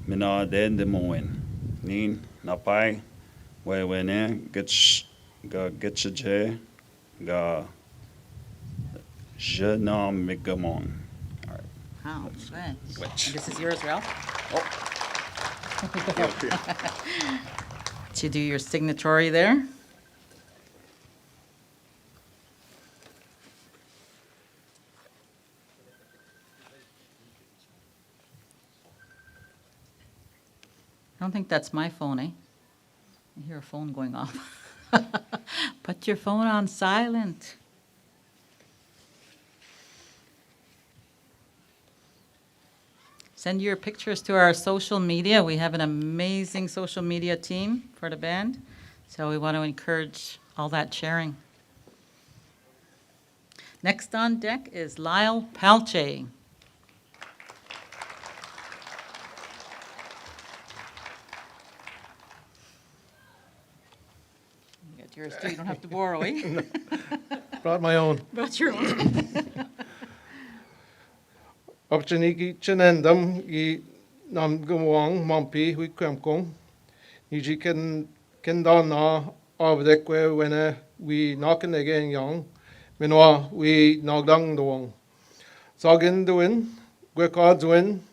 Mina Dendemoin, Nin, Napai, Wewene, Getchaje, Ga Jenam Migamon. All right. Wow, good. Which? This is yours, Ralph? Did you do your signatory there? I don't think that's my phone, eh? I hear a phone going off. Put your phone on silent. Send your pictures to our social media. We have an amazing social media team for the band, so we want to encourage all that sharing. Next on deck is Lyle Palche. You got yours too, you don't have to borrow, eh? Brought my own. But your own. Opportunity chenendam I nam gumwang mampi hui kwemkong. Niji ken na avdekwe wene we naken again young. Minwa we nagdang doang. Sagin doin, gwekad win,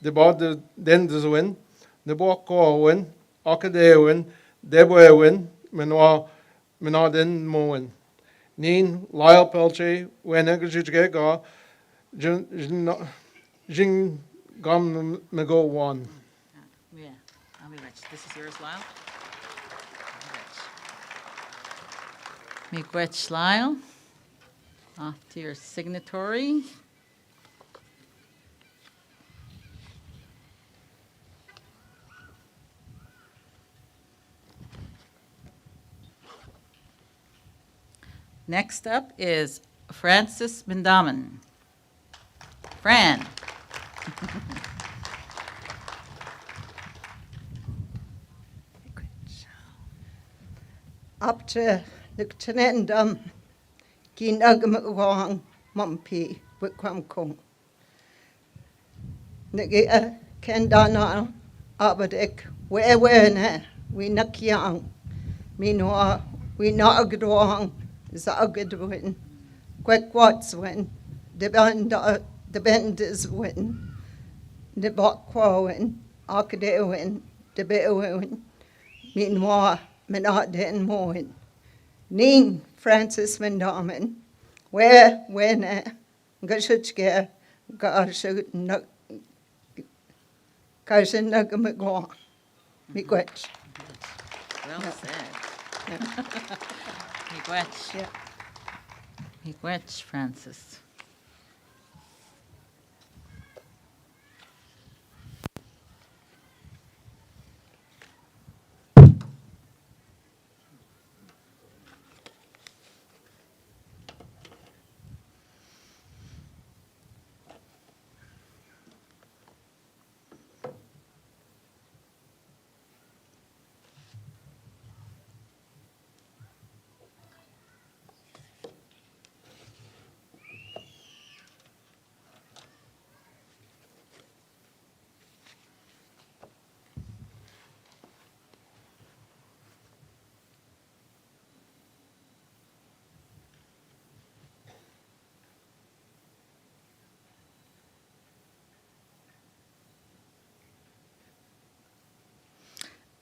the bod den win, the bok win, akade win, debwe win, minwa den moen. Nin Lyle Pelche wene ga Jing Gam Mago one. Yeah, I'll be rich. This is yours, Lyle? Miigwech, Lyle. Off to your signatory. Next up is Francis Bindaman. Fran. Apte Nictenendum Ginagmawang Mumpi Wikwamkong. Nigga Kendana Abadek Wewene we Nakyang. Meanwhile we Nagdwang Zagedwin Quequatswin the bend is win, the Bakwawin, Arkadewin, the Bewin, meanwhile, Menard and Moin. Ning Francis Mendamen, where when Gashutske Garson Nagamagwa. Miigwech. Well Yeah. said. Miigwech. Yeah. Miigwech, Francis.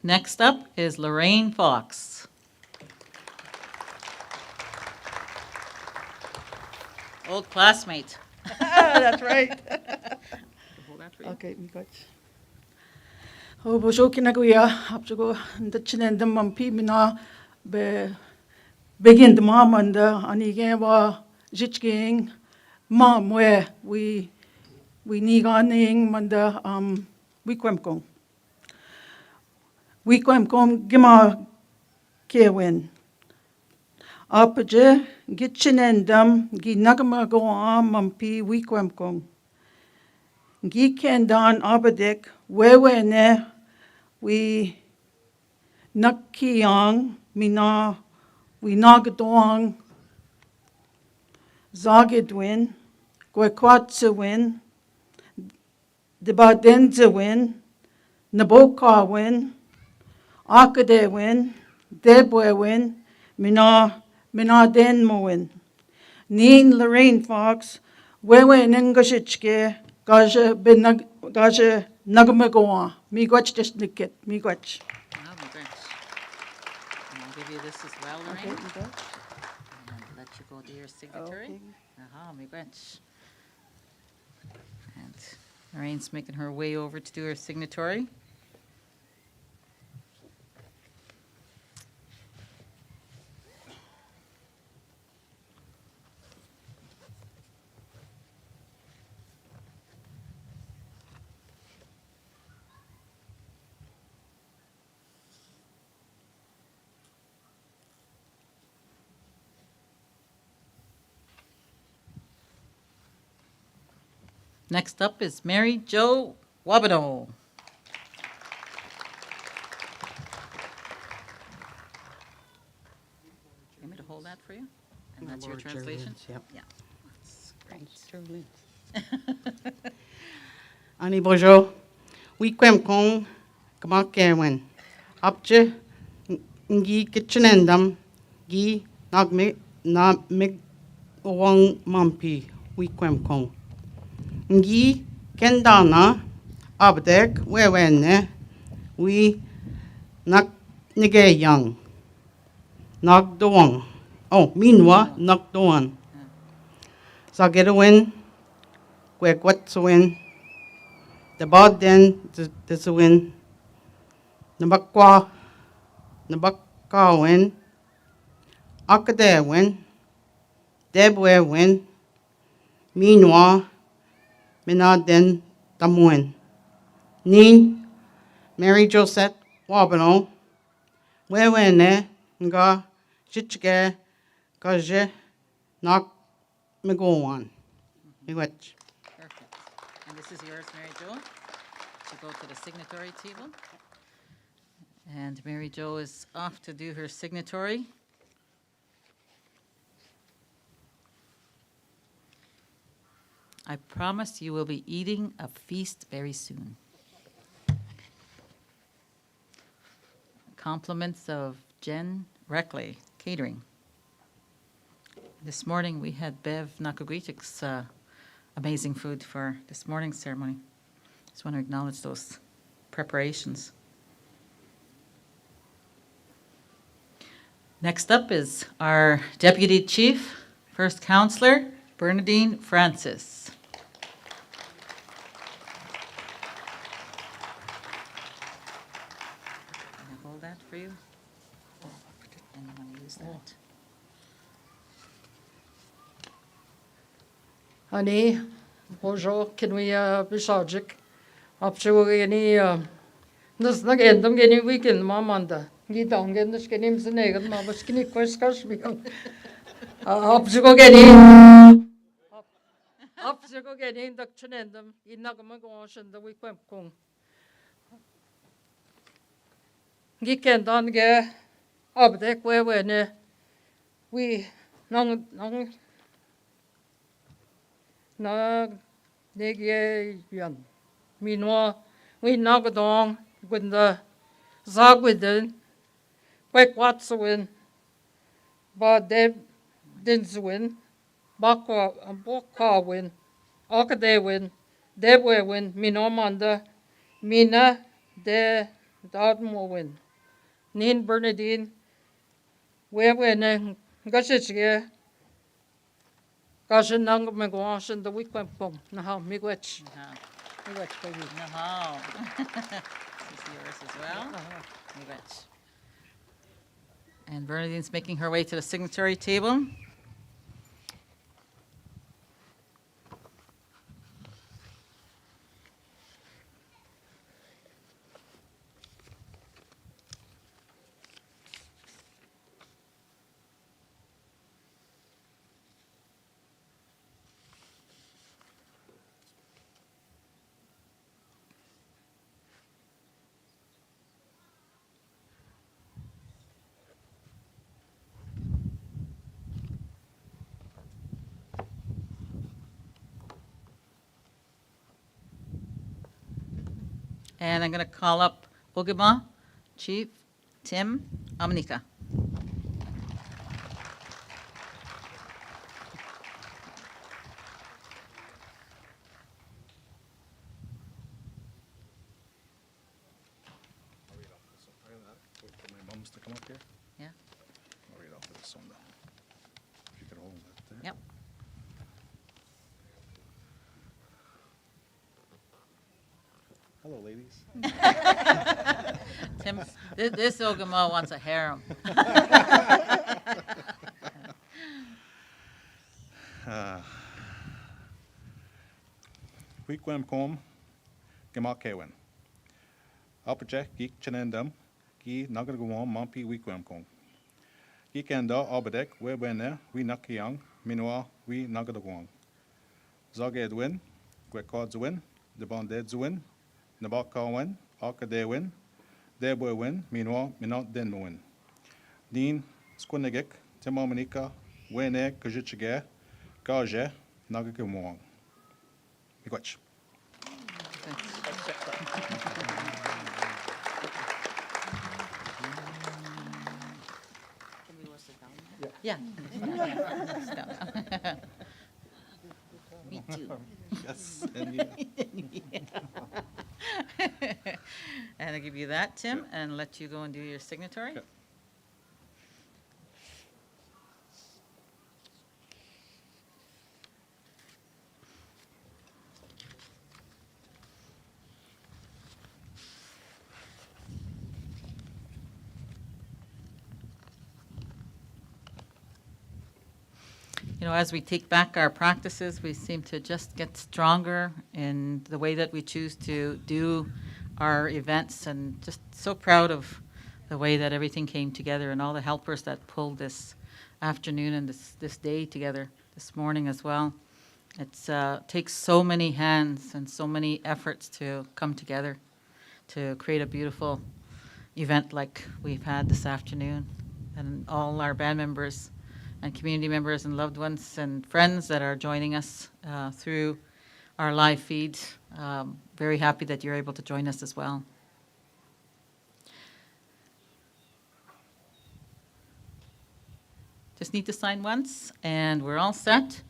Next up is Lorraine Fox. Old classmate. That's right. Hold that for you. Okay, miigwech. Bojo kinaguya apjugo the chinendam mampi mina be begin the mom and anigeva jitking mom where we niganing manda we kwemkong gima kewin apaje gitchinendam gi nagama go am mampi we kwemkong gi kendan abadek wewene we nakiang mina we nagadong zagedwin gwekwatsuwin debadenzewin nabokawin akadewin debwewin mina denmowin nin Lorraine Fox wewe ningashitchke gaja nagamagoa miigwech disnikit miigwech. Oh, miigwech. And I'll give you this as well, Lorraine. And let you go to your signatory. Okay. Aha, miigwech. And Lorraine's making her way over to do her signatory. Next up is Mary Jo Wabado. Want me to hold that for you? And that's your translation? Yep. Yeah. That's great. Ani bojo, we kwem kong kamak kerwen. Apje ngi kitchenendam gi na mig wang mampi we kwem kong. Ngi kendana abdek wewene we nak nige yang. Nak doang. Oh, minwa nak doan. Sagedawin Kwekwatswin, the Bodden, the Swin, Nabakawin, Akadewin, Debwewin, Minwa, Minaden, Tamwin, Nin, Mary Josette, Wabano, Wewene, Nga, Chichke, Kaje, Nak, Migowan. Miigwech. Perfect. And this is yours, Mary Jo, to go to the signatory table. And Mary Jo is off to do her signatory. I promise you will be eating a feast very soon. Compliments of Jen Reckley Catering. This morning we had Bev Nakagwitik's amazing food for this morning's ceremony. Just want to acknowledge those preparations. Next up is our Deputy Chief, First Counselor, Bernadine Francis. Can I hold that for you? And you want to use that? Honey, bonjour, can we be subject? Up to any, this again, them getting weekend, Mamanda. You don't get this getting the negative, Mamma skinny questions. Up to go getting. Up to go getting the chinendum, in Nagamagosh and the weekend kung. You can't don't get up there where we, no, na nege yan minwa we nagadong with the zag with the quick what's win but they didn't win bakwa bokka win akade win they win mino manda mina de dadmo win nin bernadine we win gashige Gashin nang magwash and the week went boom. Naha, miigwech. Miigwech, baby. No. This is yours as well. Miigwech. And Bernadine's making her way to the signatory table. And I'm going to call up Ogima Chief Tim Amanika. For my mums to come up here? Yeah. I'll read off this one then. If you could hold that there. Yep. Hello, ladies. Tim, this Ogima wants a harem. Weekwem kom, gemak kewen. Appeltje, geek chenendum, gi nagargawam mampi weekwem kom. Geekenda abedek, we wenne, we nakiang, minwa, we nagadagwang. Zag edwin, gwekadzwin, de bandedzwin, nabakawin, akadewin, debwin, minwa, minot denwin. Din, skunegek, timamanika, wene, kajichige, gaje, nagagawang. Miigwech. Yeah. Me too. Yes, and you. And I'll give you that, Tim, and let you go and do your signatory. Okay. You know, as we take back our practices, we seem to just get stronger in the way that we choose to do our events, and just so proud of the way that everything came together and all the helpers that pulled this afternoon and this day together, this morning as well. It takes so many hands and so many efforts to come together to create a beautiful event like we've had this afternoon. And all our band members and community members and loved ones and friends that are joining us through our live feed. Very happy that you're able to join us as well. Just need to sign once, and we're all set.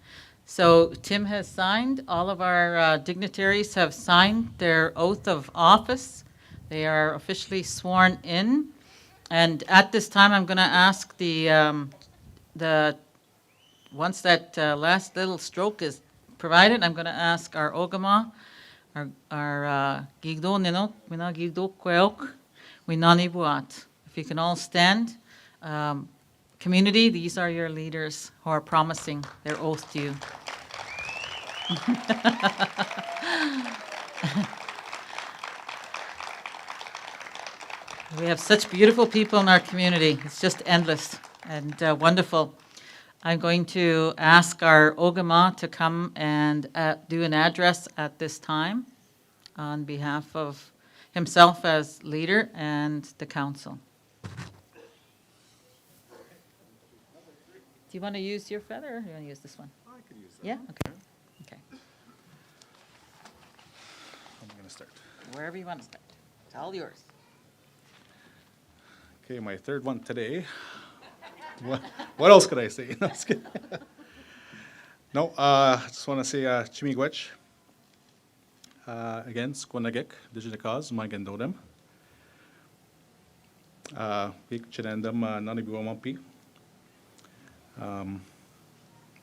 So Tim has signed. All of our dignitaries have signed their oath of office. They are officially sworn in. And at this time, I'm going to ask once that last little stroke is provided, I'm going to ask our Ogama, our Gigdo Ninok, Mina Gigdo Kweok, Winani Buat. If you can all stand. Community, these are your leaders who are promising their oath to you. We have such beautiful people in our community. It's just endless and wonderful. I'm going to ask our Ogama to come and do an address at this time on behalf of himself as leader and the council. Do you want to use your feather or do you want to use this one? I could use that. Yeah? Okay. Okay. I'm going to start. Wherever you want to start. It's all yours. Okay, my third one today. What else could I say? No, just kidding. No, I just want to say Chimigwech. Again, Squanagik, Digitakaz, Magandodem. Big Chinandam, Nanibuamampi.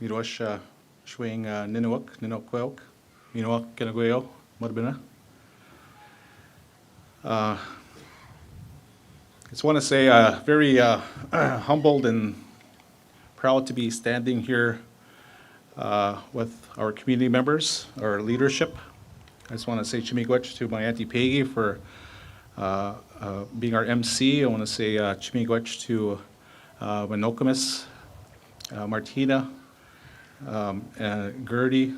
Mirosh Shwing Ninuak, Ninokwelk, Minoak Kenagueo, Marbina. I just want to say very humbled and proud to be standing here with our community members, our leadership. I just want to say Chimigwech to my Auntie Peggy for being our MC. I want to say Chimigwech to Winokamis, Martina, Gertie,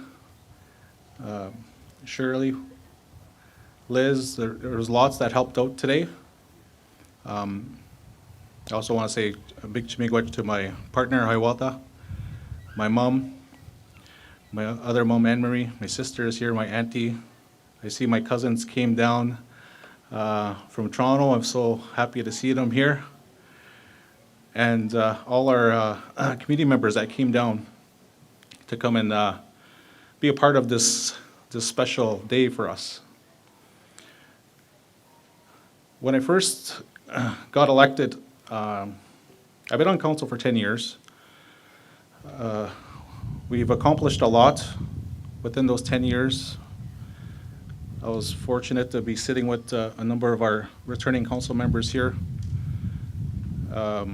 Shirley, Liz. There was lots that helped out today. I also want to say a big chimigwech to my partner, Hiawatha, my mom, my other mom, Anne-Marie, my sister is here, my auntie. I see my cousins came down from Toronto. I'm so happy to see them here. And all our community members that came down to come and be a part of this special day for us. When I first got elected, I've been on council for 10 years. We've accomplished a lot within those 10 years. I was fortunate to be sitting with a number of our returning council members here. I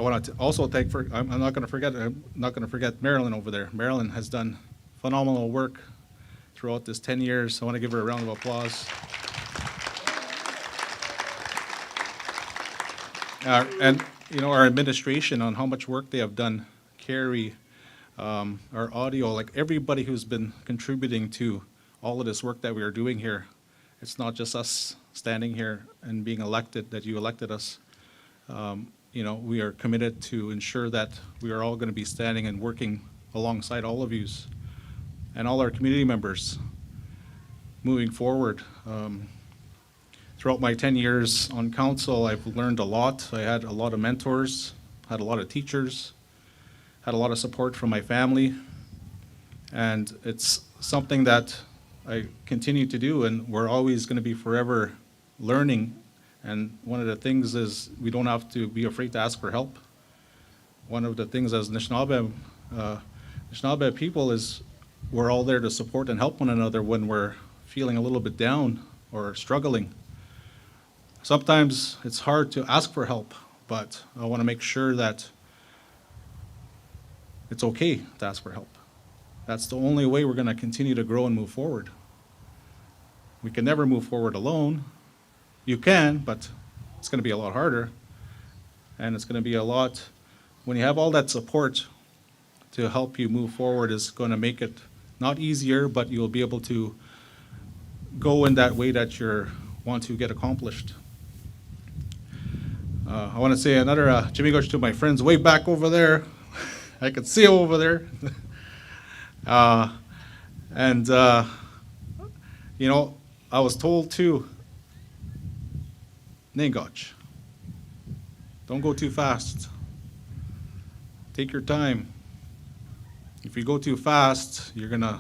want to also thank I'm not going to forget Marilyn over there. Marilyn has done phenomenal work throughout this 10 years. I want to give her a round of applause. And you know, our administration on how much work they have done, Carrie, our audio, like everybody who's been contributing to all of this work that we are doing here. It's not just us standing here and being elected, that you elected us. You know, we are committed to ensure that we are all going to be standing and working alongside all of yous and all our community members moving forward. Throughout my 10 years on council, I've learned a lot. I had a lot of mentors, had a lot of teachers, had a lot of support from my family, and it's something that I continue to do, and we're always going to be forever learning. And one of the things is we don't have to be afraid to ask for help. One of the things as Anishinaabe people is we're all there to support and help one another when we're feeling a little bit down or struggling. Sometimes it's hard to ask for help, but I want to make sure that it's okay to ask for help. That's the only way we're going to continue to grow and move forward. We can never move forward alone. You can, but it's going to be a lot harder. And it's going to be a lot, when you have all that support to help you move forward, is going to make it not easier, but you'll be able to go in that way that you want to get accomplished. I want to say another Jimmy Gosh to my friends way back over there. I could see over there. You know, I was told too, Nengotch, don't go too fast. Take your time. If you go too fast, you're going to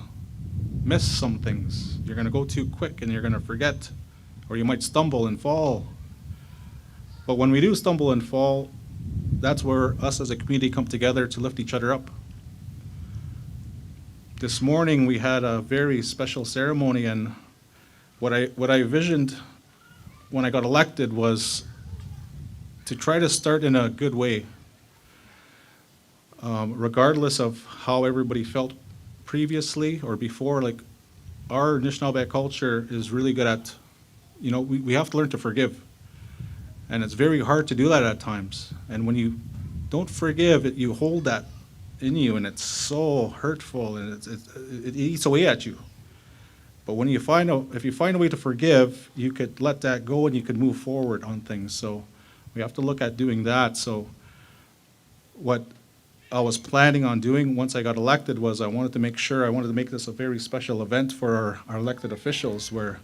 miss some things. You're going to go too quick and you're going to forget, or you might stumble and fall. But when we do stumble and fall, that's where us as a community come together to lift each other up. This morning we had a very special ceremony, and what I visioned when I got elected was to try to start in a good way, regardless of how everybody felt previously or before. Like, our Anishinaabe culture is really good at, we have to learn to forgive. And it's very hard to do that at times. And when you don't forgive, you hold that in you, and it's so hurtful, and it eats away at you. But when if you find a way to forgive, you could let that go and you could move forward on things. So we have to look at doing that. So what I was planning on doing once I got elected was I wanted to make this a very special event for our elected officials, where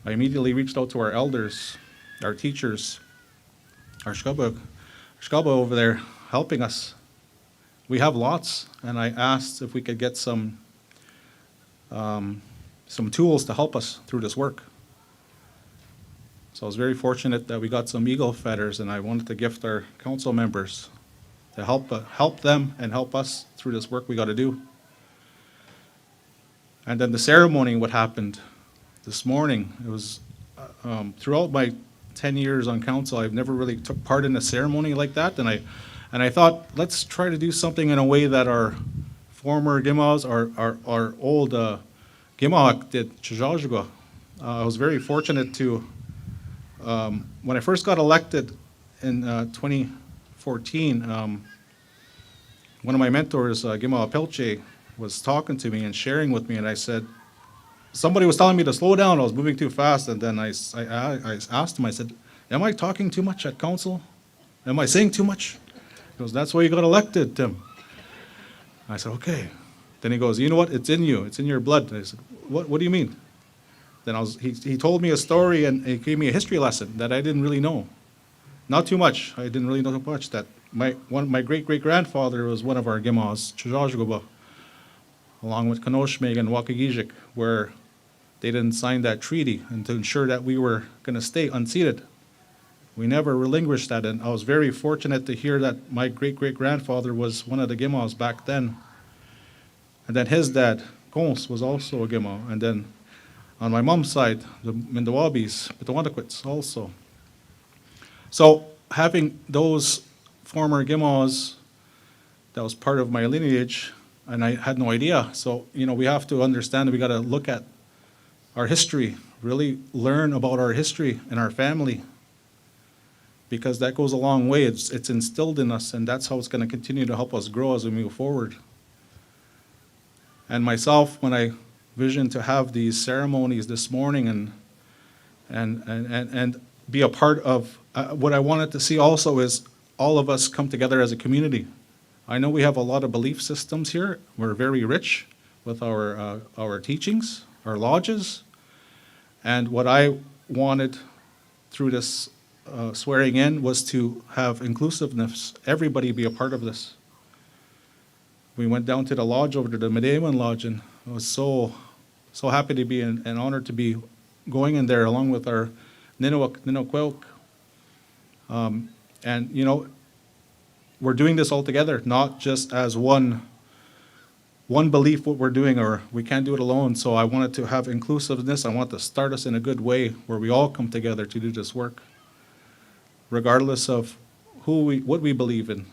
I immediately reached out to our elders, our teachers, our shkaba over there helping us. We have lots, and I asked if we could get some tools to help us through this work. So I was very fortunate that we got some eagle feathers, and I wanted to gift our council members to help them and help us through this work we got to do. And then the ceremony, what happened this morning, it was throughout my 10 years on council, I've never really took part in a ceremony like that, and I thought, let's try to do something in a way that our former Gimaws, our old Gimawak did, Chijajuga. I was very fortunate to, when I first got elected in 2014, one of my mentors, Gimawa Pelche, was talking to me and sharing with me, and I said, somebody was telling me to slow down, I was moving too fast, and then I asked him, I said, am I talking too much at council? Am I saying too much? He goes, that's why you got elected, Tim. I said, okay. Then he goes, you know what, it's in you, it's in your blood. And I said, what do you mean? Then he told me a story, and he gave me a history lesson that I didn't really know. Not too much, I didn't really know too much, that my great-great-grandfather was one of our Gimaws, Chijajugoba, along with Kanoshmeg and Wakagijik, where they didn't sign that treaty, and to ensure that we were going to stay unceded. We never relinquished that, and I was very fortunate to hear that my great-great-grandfather was one of the Gimaws back then. And then his dad, Kons, was also a Gimaw. And then on my mom's side, the Mindawabis, Pitawandakwits also. So having those former Gimaws, that was part of my lineage, and I had no idea. So, we have to understand that we got to look at our history, really learn about our history and our family, because that goes a long way. It's instilled in us, and that's how it's going to continue to help us grow as we move forward. And myself, when I visioned to have these ceremonies this morning and be a part of, what I wanted to see also is all of us come together as a community. I know we have a lot of belief systems here. We're very rich with our teachings, our lodges. And what I wanted through this swearing in was to have inclusiveness, everybody be a part of this. We went down to the lodge, over to the Medewan Lodge, and I was so happy to be and honored to be going in there along with our Ninokwelk. And we're doing this all together, not just as one belief what we're doing, or we can't do it alone. So I wanted to have inclusiveness. I want to start us in a good way where we all come together to do this work, regardless of what we believe in.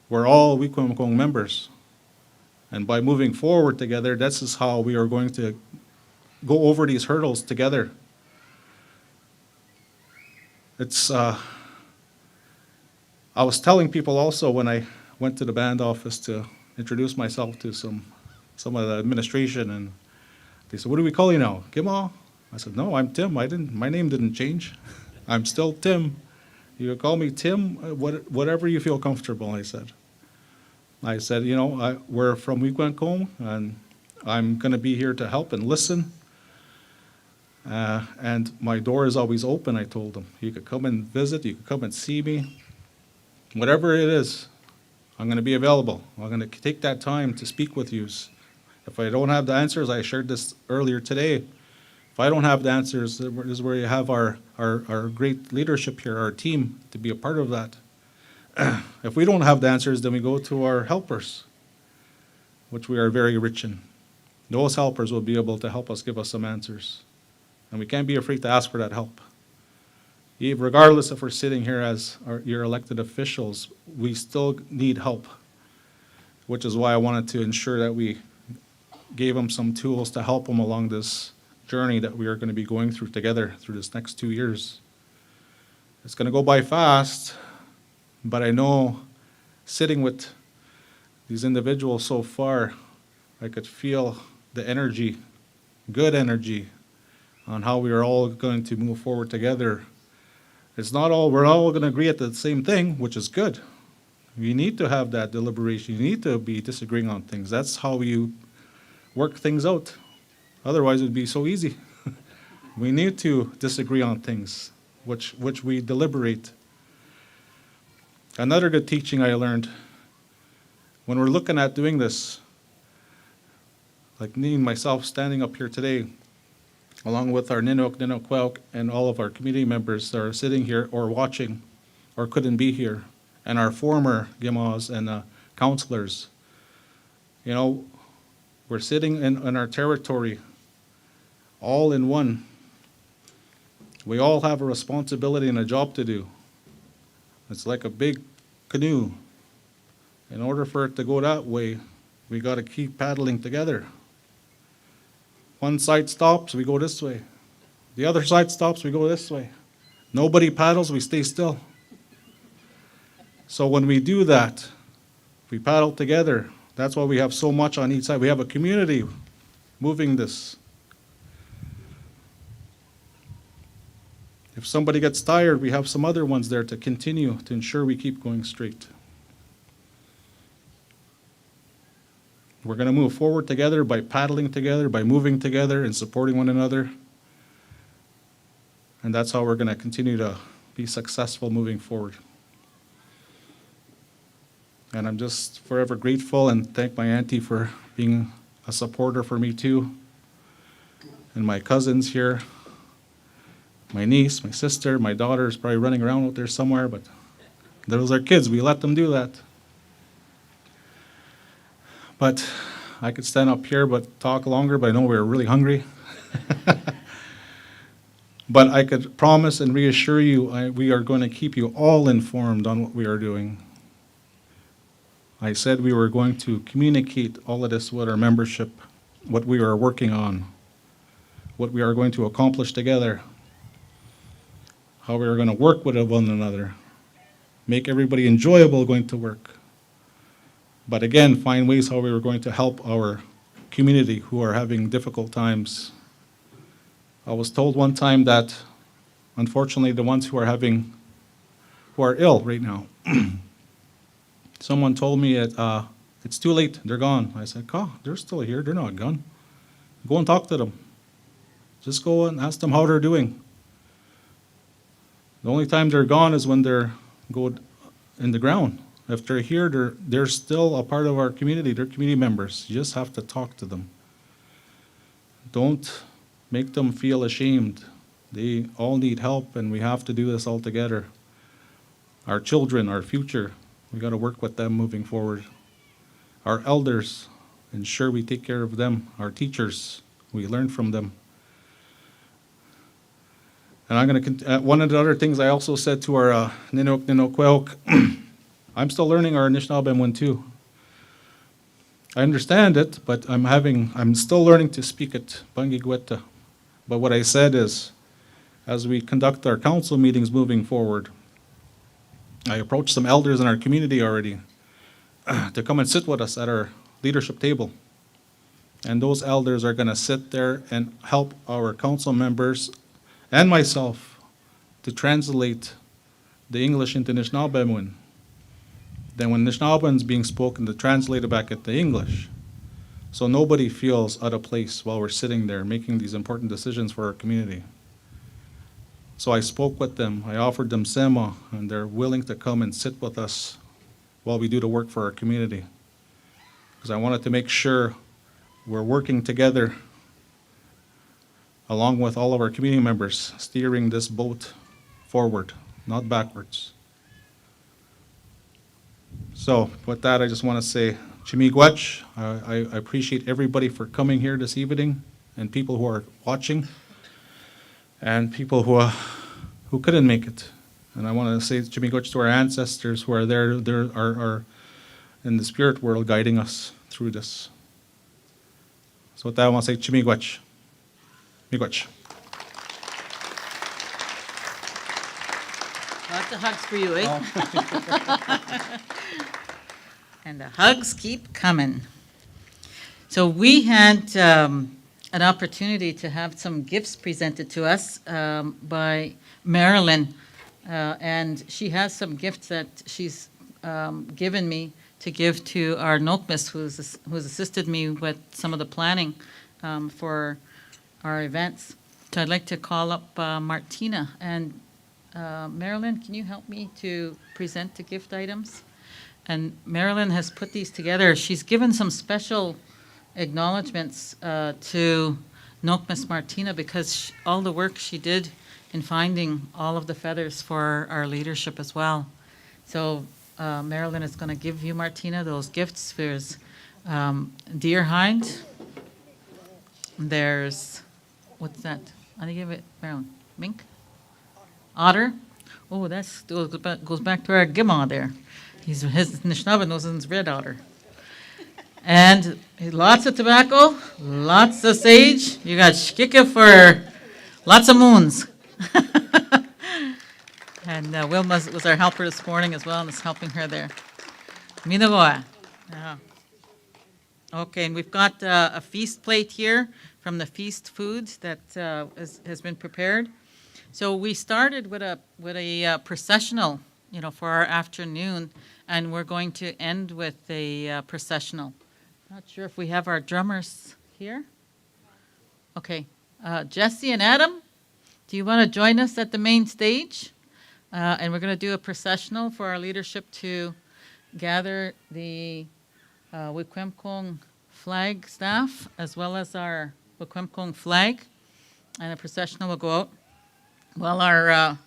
We're all Wikwemkong members. And by moving forward together, this is how we are going to go over these hurdles together. I was telling people also when I went to the band office to introduce myself to some of the administration, and they said, what do we call you now? Gimaw? I said, no, I'm Tim. My name didn't change. I'm still Tim. You can call me Tim, whatever you feel comfortable, I said. We're from Wikwemkong, and I'm going to be here to help and listen. And my door is always open, I told them. You could come and visit, you could come and see me. Whatever it is, I'm going to be available. I'm going to take that time to speak with you. If I don't have the answers, I shared this earlier today. If I don't have the answers, this is where you have our great leadership here, our team, to be a part of that. If we don't have the answers, then we go to our helpers, which we are very rich in. Those helpers will be able to help us, give us some answers. And we can't be afraid to ask for that help. Regardless if we're sitting here as your elected officials, we still need help, which is why I wanted to ensure that we gave them some tools to help them along this journey that we are going to be going through together through this next 2 years. It's going to go by fast, but I know sitting with these individuals so far, I could feel the energy, good energy, on how we are all going to move forward together. We're all going to agree at the same thing, which is good. You need to have that deliberation. You need to be disagreeing on things. That's how you work things out. Otherwise, it would be so easy. We need to disagree on things, which we deliberate. Another good teaching I learned, when we're looking at doing this, like me and myself standing up here today, along with our Ninook, Ninoquelk, and all of our community members that are sitting here or watching or couldn't be here, and our former Gimas and counselors. You know, we're sitting in our territory, all in one. We all have a responsibility and a job to do. It's like a big canoe. In order for it to go that way, we got to keep paddling together. One side stops, we go this way. The other side stops, we go this way. Nobody paddles, we stay still. So when we do that, we paddle together. That's why we have so much on each side. We have a community moving this. If somebody gets tired, we have some other ones there to continue to ensure we keep going straight. We're going to move forward together by paddling together, by moving together and supporting one another. And that's how we're going to continue to be successful moving forward. And I'm just forever grateful and thank my auntie for being a supporter for me too. And my cousins here, my niece, my sister, my daughter is probably running around out there somewhere, but those are kids. We let them do that. But I could stand up here but talk longer, but I know we're really hungry. But I could promise and reassure you, we are going to keep you all informed on what we are doing. I said we were going to communicate all of this with our membership, what we are working on, what we are going to accomplish together, how we are going to work with one another, make everybody enjoyable going to work. But again, find ways how we are going to help our community who are having difficult times. I was told one time that, unfortunately, the ones who are ill right now, someone told me it's too late, they're gone. I said, they're still here, they're not gone. Go and talk to them. Just go and ask them how they're doing. The only time they're gone is when they're go in the ground. If they're here, they're still a part of our community. They're community members. You just have to talk to them. Don't make them feel ashamed. They all need help, and we have to do this all together. Our children, our future, we got to work with them moving forward. Our elders, ensure we take care of them. Our teachers, we learn from them. And I'm going to, one of the other things I also said to our Ninook, Ninoquelk, I'm still learning our Anishinaabe one too. I understand it, but I'm still learning to speak it, Bangigweta. But what I said is, as we conduct our council meetings moving forward, I approached some elders in our community already to come and sit with us at our leadership table. And those elders are going to sit there and help our council members and myself to translate the English into Anishinaabe. Then when Anishinaabe is being spoken, to translate it back into English. So nobody feels out of place while we're sitting there making these important decisions for our community. So I spoke with them, I offered them sema, and they're willing to come and sit with us while we do the work for our community. Because I wanted to make sure we're working together along with all of our community members, steering this boat forward, not backwards. So with that, I just want to say, Chimigwech, I appreciate everybody for coming here this evening, and people who are watching, and people who couldn't make it. And I want to say Chimigwech to our ancestors who are there, are in the spirit world guiding us through this. So with that, I want to say Chimigwech. Miigwech. Lots of hugs for you, eh? And the hugs keep coming. So we had an opportunity to have some gifts presented to us by Marilyn, and she has some gifts that she's given me to give to our Nokmis, who's assisted me with some of the planning for our events. So I'd like to call up Martina. And Marilyn, can you help me to present the gift items? And Marilyn has put these together. She's given some special acknowledgements to Nokmis Martina because all the work she did in finding all of the feathers for our leadership as well. So Marilyn is going to give you, Martina, those gifts. There's deer hide. There's, what's that? How do you give it, Marilyn? Mink? Otter? Oh, that goes back to our Gimma there. His Nishnaba knows it's red otter. And lots of tobacco, lots of sage. You got shkika for lots of moons. And Wilma was our helper this morning as well, and is helping her there. Minagoa. Yeah. Okay, and we've got a feast plate here from the feast food that has been prepared. So we started with a processional, for our afternoon, and we're going to end with a processional. Not sure if we have our drummers here. Okay, Jesse and Adam, do you want to join us at the main stage? And we're going to do a processional for our leadership to gather the Wikwemkong flag staff as well as our Wikwemkong flag, and a processional will go out while our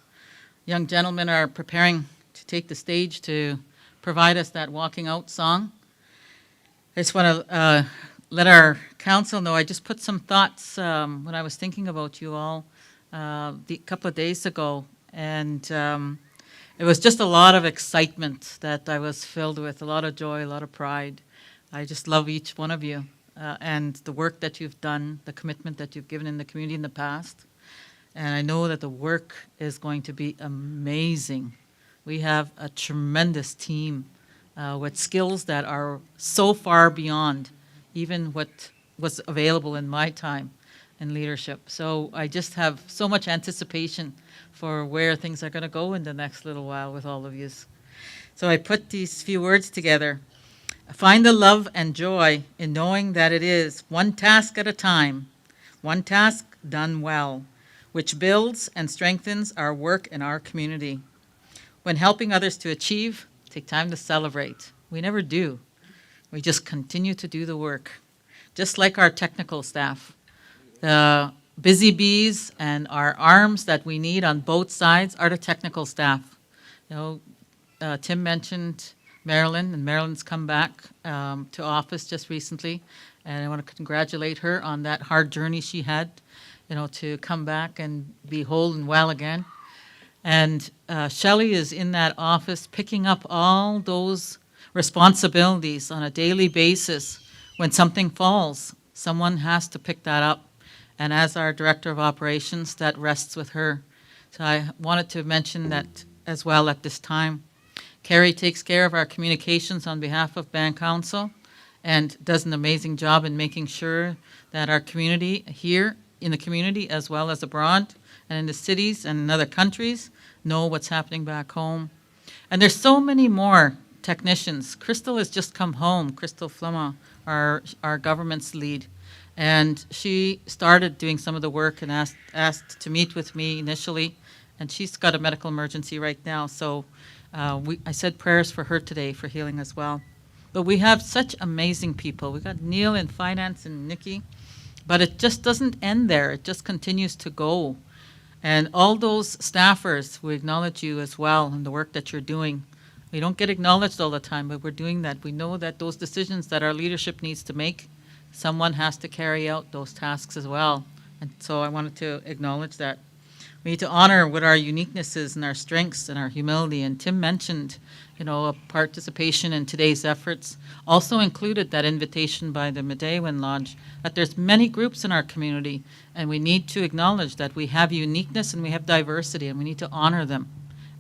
young gentlemen are preparing to take the stage to provide us that walking out song. I just want to let our council know, I just put some thoughts when I was thinking about you all a couple of days ago, and it was just a lot of excitement that I was filled with, a lot of joy, a lot of pride. I just love each one of you and the work that you've done, the commitment that you've given in the community in the past. And I know that the work is going to be amazing. We have a tremendous team with skills that are so far beyond even what was available in my time in leadership. So I just have so much anticipation for where things are going to go in the next little while with all of you. So I put these few words together. Find the love and joy in knowing that it is one task at a time, one task done well, which builds and strengthens our work in our community. When helping others to achieve, take time to celebrate. We never do. We just continue to do the work. Just like our technical staff, the busy bees and our arms that we need on both sides are the technical staff. Tim mentioned Marilyn, and Marilyn's come back to office just recently, and I want to congratulate her on that hard journey she had, to come back and be whole and well again. And Shelley is in that office picking up all those responsibilities on a daily basis. When something falls, someone has to pick that up. And as our Director of Operations, that rests with her. So I wanted to mention that as well at this time. Carrie takes care of our communications on behalf of Band Council and does an amazing job in making sure that our community here in the community as well as abroad and in the cities and in other countries know what's happening back home. And there's so many more technicians. Crystal has just come home, Crystal Flema, our government's lead. And she started doing some of the work and asked to meet with me initially. And she's got a medical emergency right now. So I said prayers for her today for healing as well. But we have such amazing people. We got Neil in finance and Nikki. But it just doesn't end there. It just continues to go. And all those staffers, we acknowledge you as well and the work that you're doing. We don't get acknowledged all the time, but we're doing that. We know that those decisions that our leadership needs to make, someone has to carry out those tasks as well. And so I wanted to acknowledge that. We need to honor what our uniqueness is and our strengths and our humility. And Tim mentioned, a participation in today's efforts. Also included that invitation by the Medewan Lodge that there's many groups in our community, and we need to acknowledge that we have uniqueness and we have diversity, and we need to honor them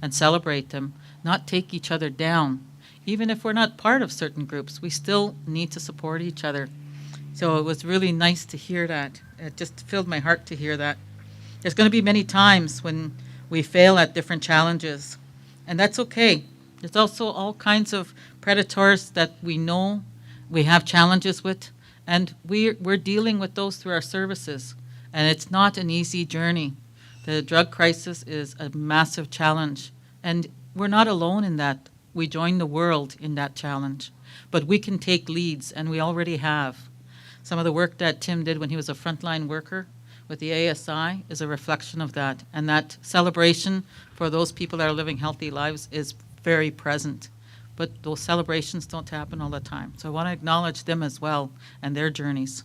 and celebrate them, not take each other down. Even if we're not part of certain groups, we still need to support each other. So it was really nice to hear that. It just filled my heart to hear that. There's going to be many times when we fail at different challenges, and that's okay. There's also all kinds of predators that we know we have challenges with, and we're dealing with those through our services, and it's not an easy journey. The drug crisis is a massive challenge, and we're not alone in that. We join the world in that challenge, but we can take leads, and we already have. Some of the work that Tim did when he was a frontline worker with the ASI is a reflection of that, and that celebration for those people that are living healthy lives is very present. But those celebrations don't happen all the time. So I want to acknowledge them as well and their journeys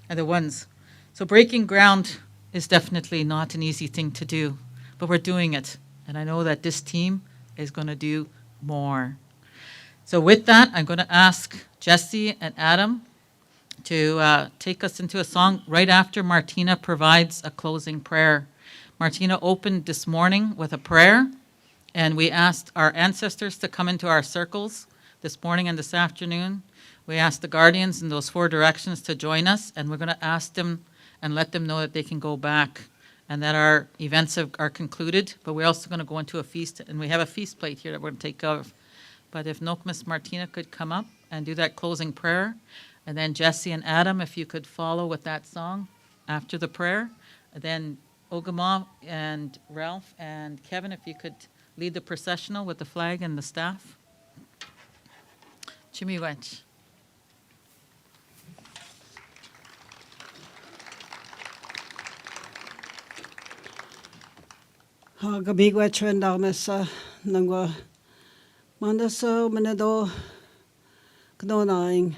and the ones. So breaking ground is definitely not an easy thing to do, but we're doing it. And I know that this team is going to do more. So with that, I'm going to ask Jesse and Adam to take us into a song right after Martina provides a closing prayer. Martina opened this morning with a prayer, and we asked our ancestors to come into our circles this morning and this afternoon. We asked the guardians in those 4 directions to join us, and we're going to ask them and let them know that they can go back and that our events are concluded, but we're also going to go into a feast, and we have a feast plate here that we're going to take care of. But if Nokmas Martina could come up and do that closing prayer, and then Jesse and Adam, if you could follow with that song after the prayer, and then Ogama and Ralph and Kevin, if you could lead the processional with the flag and the staff. Chimiwech. Gabigwa Chwenda Mesa Nangwa Mandasa Manedo Gnonaing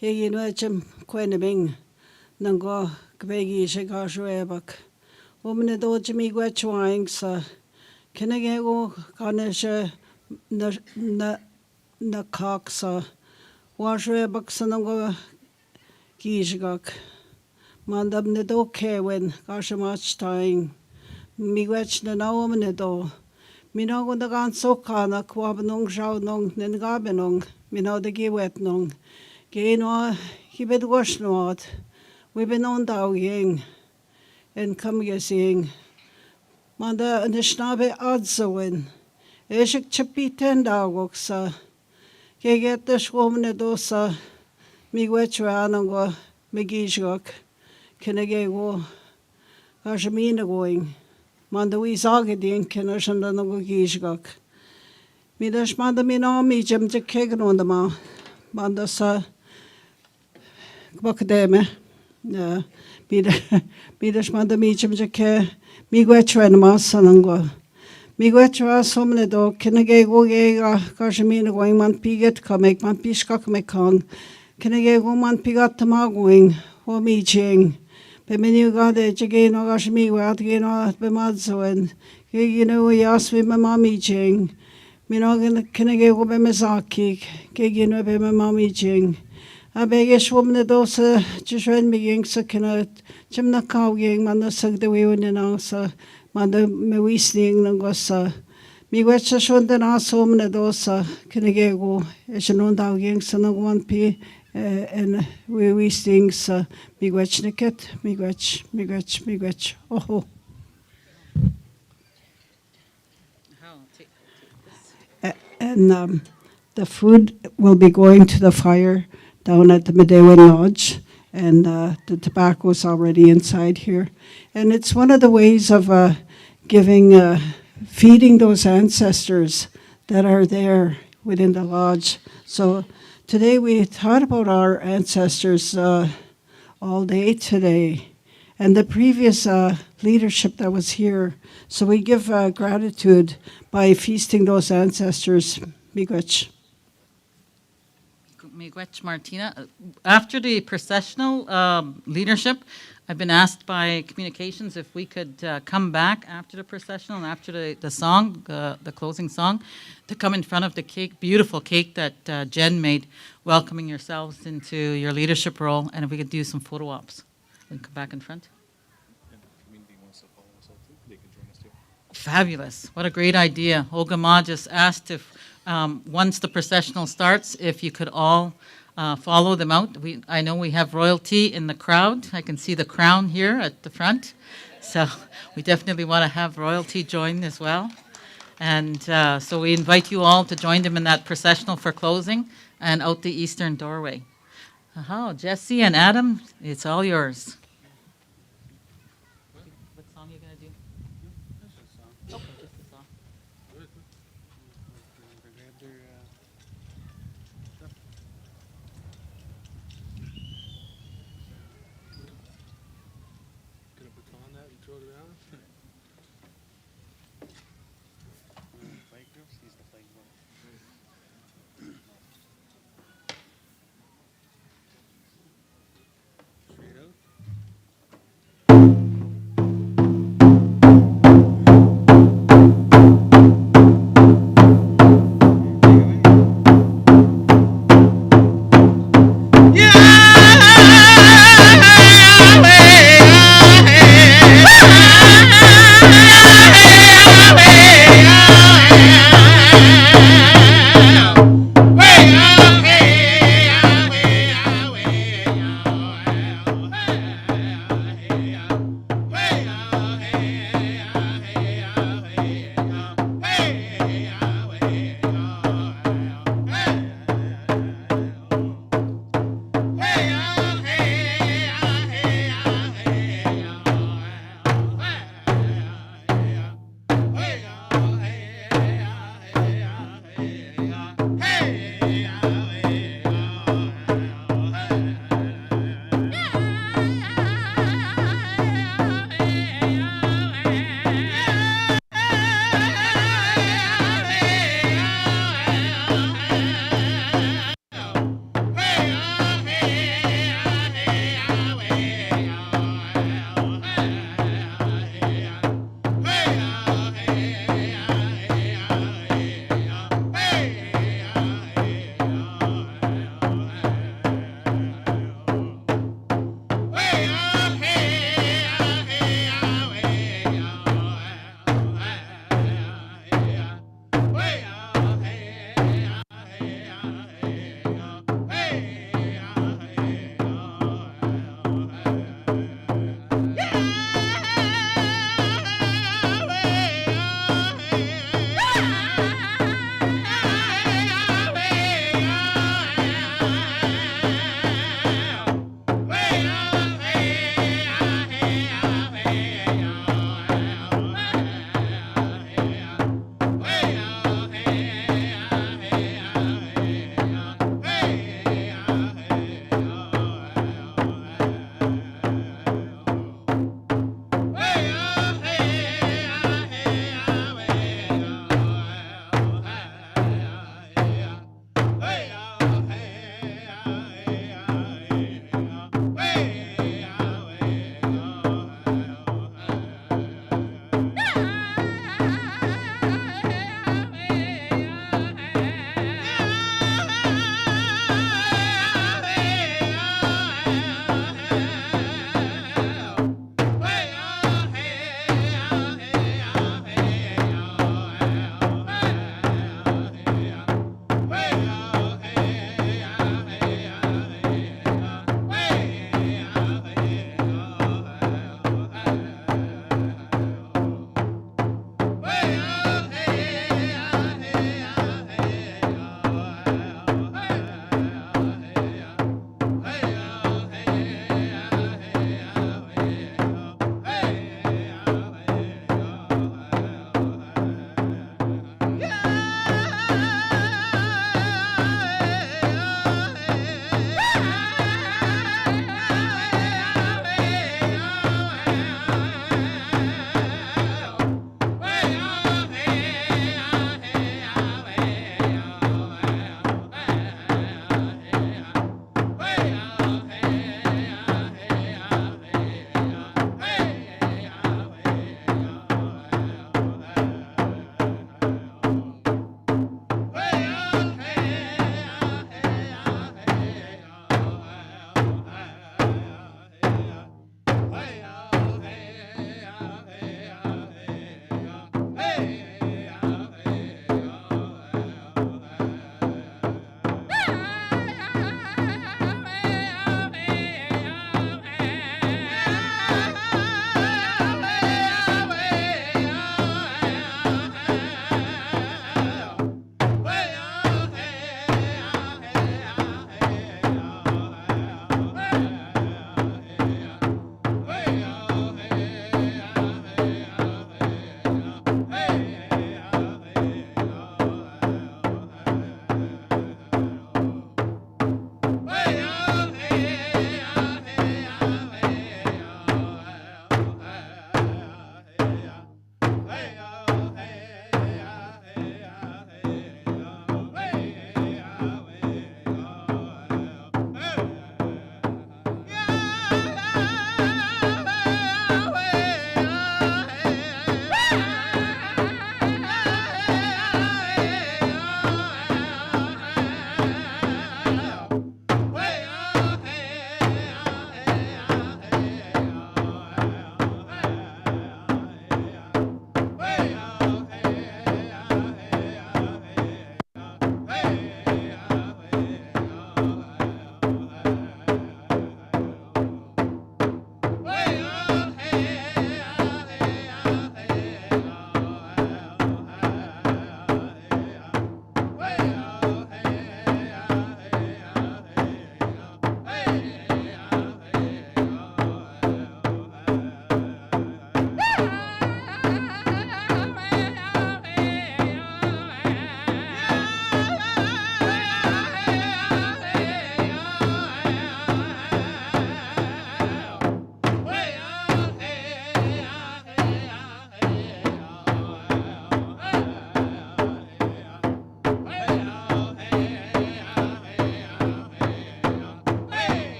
Kegin Quenibing Nangwa Gbegi Shigashwebak Womanedo Jimmy Gwetchwang sa Kinagego Ganesha na Coxa Washwebak Sanangwa Gishgak Mandam Nedo Kewin Gashamach Tying Miigwech na naomanedo. Minago da gan sokana kwabanong shaunong nengabenong. Minao de giwetnong. Geno hibed washnot. We've on dawing. En kamgesing. Manda nishnabe adzawin. Eshik chapiten dawoksa. Geget the shwomanedosa. Miigwech ranangwa. Megishgok. Kinagego. Gashamina going. Manda we zage din kenner and no gishgak. Midas manda mina mi jem te kegen on the ma. Manda sa bakdeme. Ja. Midas manda mi jem te ke mi gwetren ma sanangwa. Mi gwetra somne do kenege go gega kashmina going man piget kamek man pishkak mekang. Kenege go man pigat ma going. Wo mi ching. Bemenu gade chege no gashmi wat ge no bemadzoen ge no yas we mami ching mino kenege go bemezaki ge no be mami ching abege shwomne dos chishwen miging sa kenat chimna kaw ge man sag de we na sa man de me wisning no gosa mi wetcha shonde na somne dos kenege go esnon daw ge sa no one p and we things miigwech niket miigwech oh and the food will be going to the fire down at the Medewan Lodge, and the tobacco is already inside here, and it's one of the ways of giving feeding those ancestors that are there within the lodge. So today we thought about our ancestors all day today, and the previous leadership that was here. So we give gratitude by feasting those ancestors. Miigwech. Miigwech, Martina. After the processional leadership, I've been asked by communications if we could come back after the processional and after the song, the closing song, to come in front of the cake, beautiful cake that Jen made, welcoming yourselves into your leadership role, and if we could do some photo ops. And come back in front. Fabulous. What a great idea. Olga Ma just asked if, once the processional starts, if you could all follow them out. I know we have royalty in the crowd. I can see the crown here at the front. So we definitely want to have royalty join as well. And so we invite you all to join them in that processional for closing and out the eastern doorway. Aha, Jesse and Adam, it's all yours.